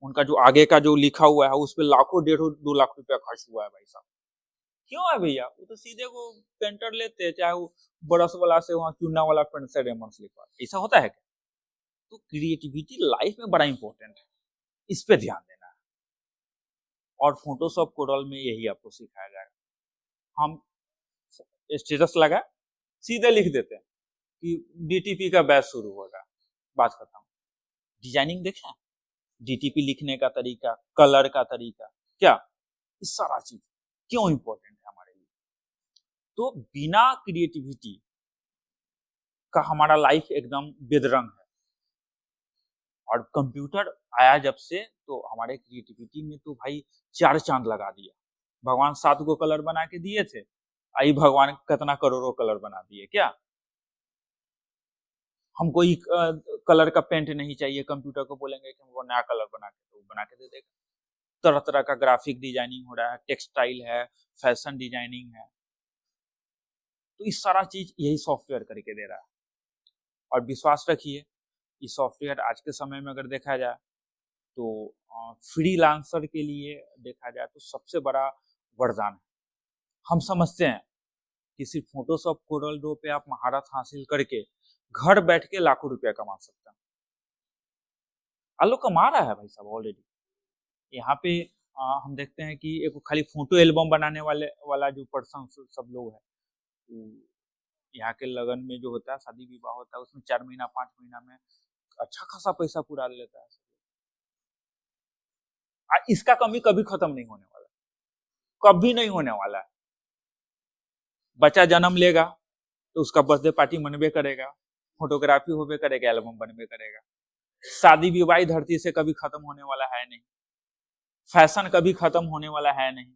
उनका जो आगे का जो लिखा हुआ है उस पर लाखों 1.5-2 लाख रुपया खर्च हुआ है भाई साहब। क्यों है भैया, वो तो सीधे वो पेंटर लेते हैं, चाहे वो ब्रश वाला से वहां चुनना वाला पेंट से रेमंड्स लिखवा, ऐसा होता है क्या। तो क्रिएटिविटी लाइफ में बड़ा इंपॉर्टेंट है, इस पे ध्यान देना है। और फोटोशॉप कोडल में यही आपको सिखाया जाएगा। हम स्टेटस लगा सीधे लिख देते हैं कि डीटीपी का बैच शुरू होगा, बात खत्म। डिजाइनिंग देखें, डीटीपी लिखने का तरीका, कलर का तरीका, क्या इस सारा चीज क्यों इंपॉर्टेंट है हमारे लिए। तो बिना क्रिएटिविटी का हमारा लाइफ एकदम बेदरंग है। और कंप्यूटर आया जब से तो हमारे क्रिएटिविटी में तो भाई 4 चांद लगा दिया। भगवान 7 गो कलर बना के दिए थे, आई भगवान कितना करोड़ों कलर बना दिए। क्या हमको कलर का पेंट नहीं चाहिए, कंप्यूटर को बोलेंगे कि हमको नया कलर बना के, तो बना के दे देगा। तरह तरह का ग्राफिक डिजाइनिंग हो रहा है, टेक्सटाइल है, फैशन डिजाइनिंग है, तो इस सारा चीज यही सॉफ्टवेयर करके दे रहा है। और विश्वास रखिए, ये सॉफ्टवेयर आज के समय में अगर देखा जाए तो फ्रीलांसर के लिए देखा जाए तो सबसे बड़ा वरदान है। हम समझते हैं कि सिर्फ फोटोशॉप कोरल ड्रॉ पे आप महारत हासिल करके घर बैठ के लाखों रुपया कमा सकते हैं। आलो कमा रहा है भाई साहब ऑलरेडी। यहाँ पे हम देखते हैं कि एक खाली फोटो एल्बम बनाने वाला जो पर्सन सब लोग है, यहाँ के लगन में जो होता है, शादी विवाह होता है, उसमें 4 महीना 5 महीना में अच्छा खासा पैसा पूरा लेता है। इसका कमी कभी खत्म नहीं होने वाला, कभी नहीं होने वाला है। बच्चा जन्म लेगा तो उसका बर्थडे पार्टी मनबे करेगा, फोटोग्राफी होबे करेगा, एल्बम बनबे करेगा। शादी विवाह धरती से कभी खत्म होने वाला है नहीं, फैशन कभी खत्म होने वाला है नहीं।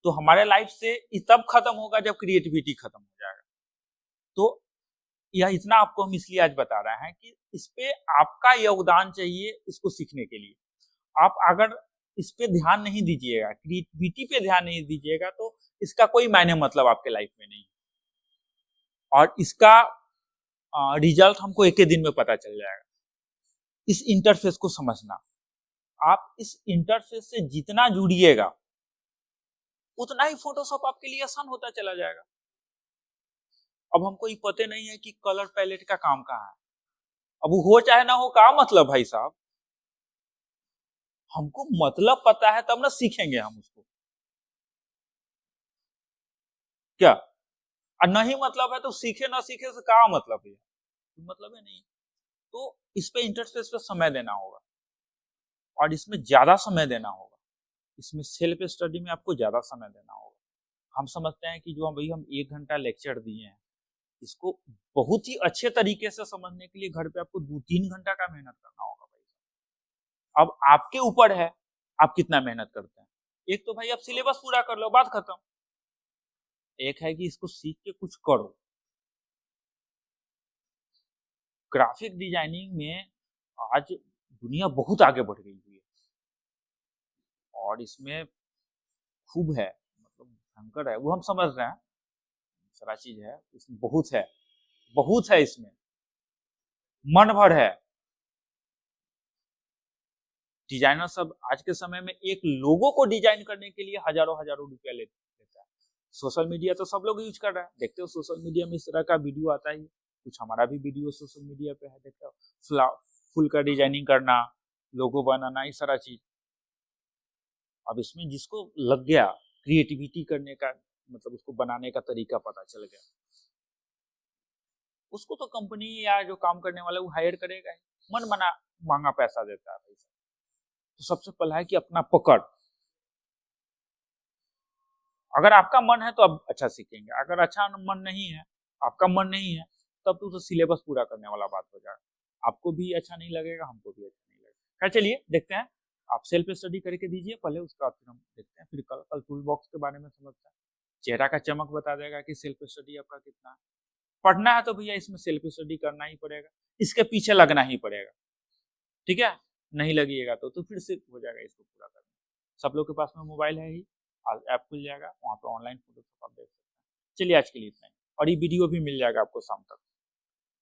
तो हमारे लाइफ से तब खत्म होगा जब क्रिएटिविटी खत्म हो जाएगा। तो यह इतना आपको हम इसलिए आज बता रहे हैं कि इस पे आपका योगदान चाहिए इसको सीखने के लिए। आप अगर इस पे ध्यान नहीं दीजिएगा, क्रिएटिविटी पे ध्यान नहीं दीजिएगा, तो इसका कोई मायने मतलब आपके लाइफ में नहीं। और इसका रिजल्ट हमको एक ही दिन में पता चल जाएगा। इस इंटरफेस को समझना, आप इस इंटरफेस से जितना जुड़िएगा उतना ही फोटोशॉप आपके लिए आसान होता चला जाएगा। अब हमको ये पता नहीं है कि कलर पैलेट का काम कहाँ है, अब वो हो चाहे ना हो, का मतलब भाई साहब, हमको मतलब पता है तब ना सीखेंगे हम उसको, क्या? और नहीं मतलब है तो सीखे ना सीखे से क्या मतलब है, मतलब है नहीं। तो इस पे इंटरफेस पे समय देना होगा और इसमें ज्यादा समय देना होगा। इसमें सेल्फ स्टडी में आपको ज्यादा समय देना होगा। हम समझते हैं कि जो हम 1 घंटा लेक्चर दिए हैं, इसको बहुत ही अच्छे तरीके से समझने के लिए घर पे आपको 2-3 घंटा का मेहनत करना होगा भाई। अब आपके ऊपर है आप कितना मेहनत करते हैं। एक तो भाई आप सिलेबस पूरा कर लो, बात खत्म। एक है कि इसको सीख के कुछ करो। ग्राफिक डिजाइनिंग में आज दुनिया बहुत आगे बढ़ गई है और इसमें खूब है, मतलब भयंकर है, वो हम समझ रहे हैं। सारा चीज है इसमें, बहुत है, बहुत है इसमें, मन भर है। डिजाइनर सब आज के समय में एक लोगो को डिजाइन करने के लिए हजारों हजारों रुपया लेता है। सोशल मीडिया तो सब लोग यूज कर रहे हैं, देखते हो सोशल मीडिया में इस तरह का वीडियो आता ही, कुछ हमारा भी वीडियो सोशल मीडिया पे है, देखते हो फुल का डिजाइनिंग करना, लोगो बनाना, इस सारा चीज। अब इसमें जिसको लग गया क्रिएटिविटी करने का, मतलब उसको बनाने का तरीका पता चल गया, उसको तो कंपनी या जो काम करने वाला वो हायर करेगा ही, मन बना मांगा पैसा देता है पैसा। तो सबसे पहला है कि अपना पकड़, अगर आपका मन है तो आप अच्छा सीखेंगे, अगर अच्छा मन नहीं है, आपका मन नहीं है, तब तो सिलेबस पूरा करने वाला बात हो जाएगा। आपको भी अच्छा नहीं लगेगा, हमको भी अच्छा नहीं लगेगा। खैर चलिए देखते हैं, आप सेल्फ स्टडी करके दीजिए पहले, उसका फिर हम देखते हैं, फिर कल टूल बॉक्स के बारे में समझते हैं। चेहरा का चमक बता देगा कि सेल्फ स्टडी आपका कितना है। पढ़ना है तो भैया इसमें सेल्फ स्टडी करना ही पड़ेगा, इसके पीछे लगना ही पड़ेगा, ठीक है। नहीं लगिएगा तो फिर से हो जाएगा इसको पूरा करना। सब लोग के पास में मोबाइल है ही, ऐप खुल जाएगा, वहाँ पे ऑनलाइन फोटोशॉप आप देख सकते हैं। चलिए आज के लिए इतना ही, और ये वीडियो भी मिल जाएगा आपको शाम तक।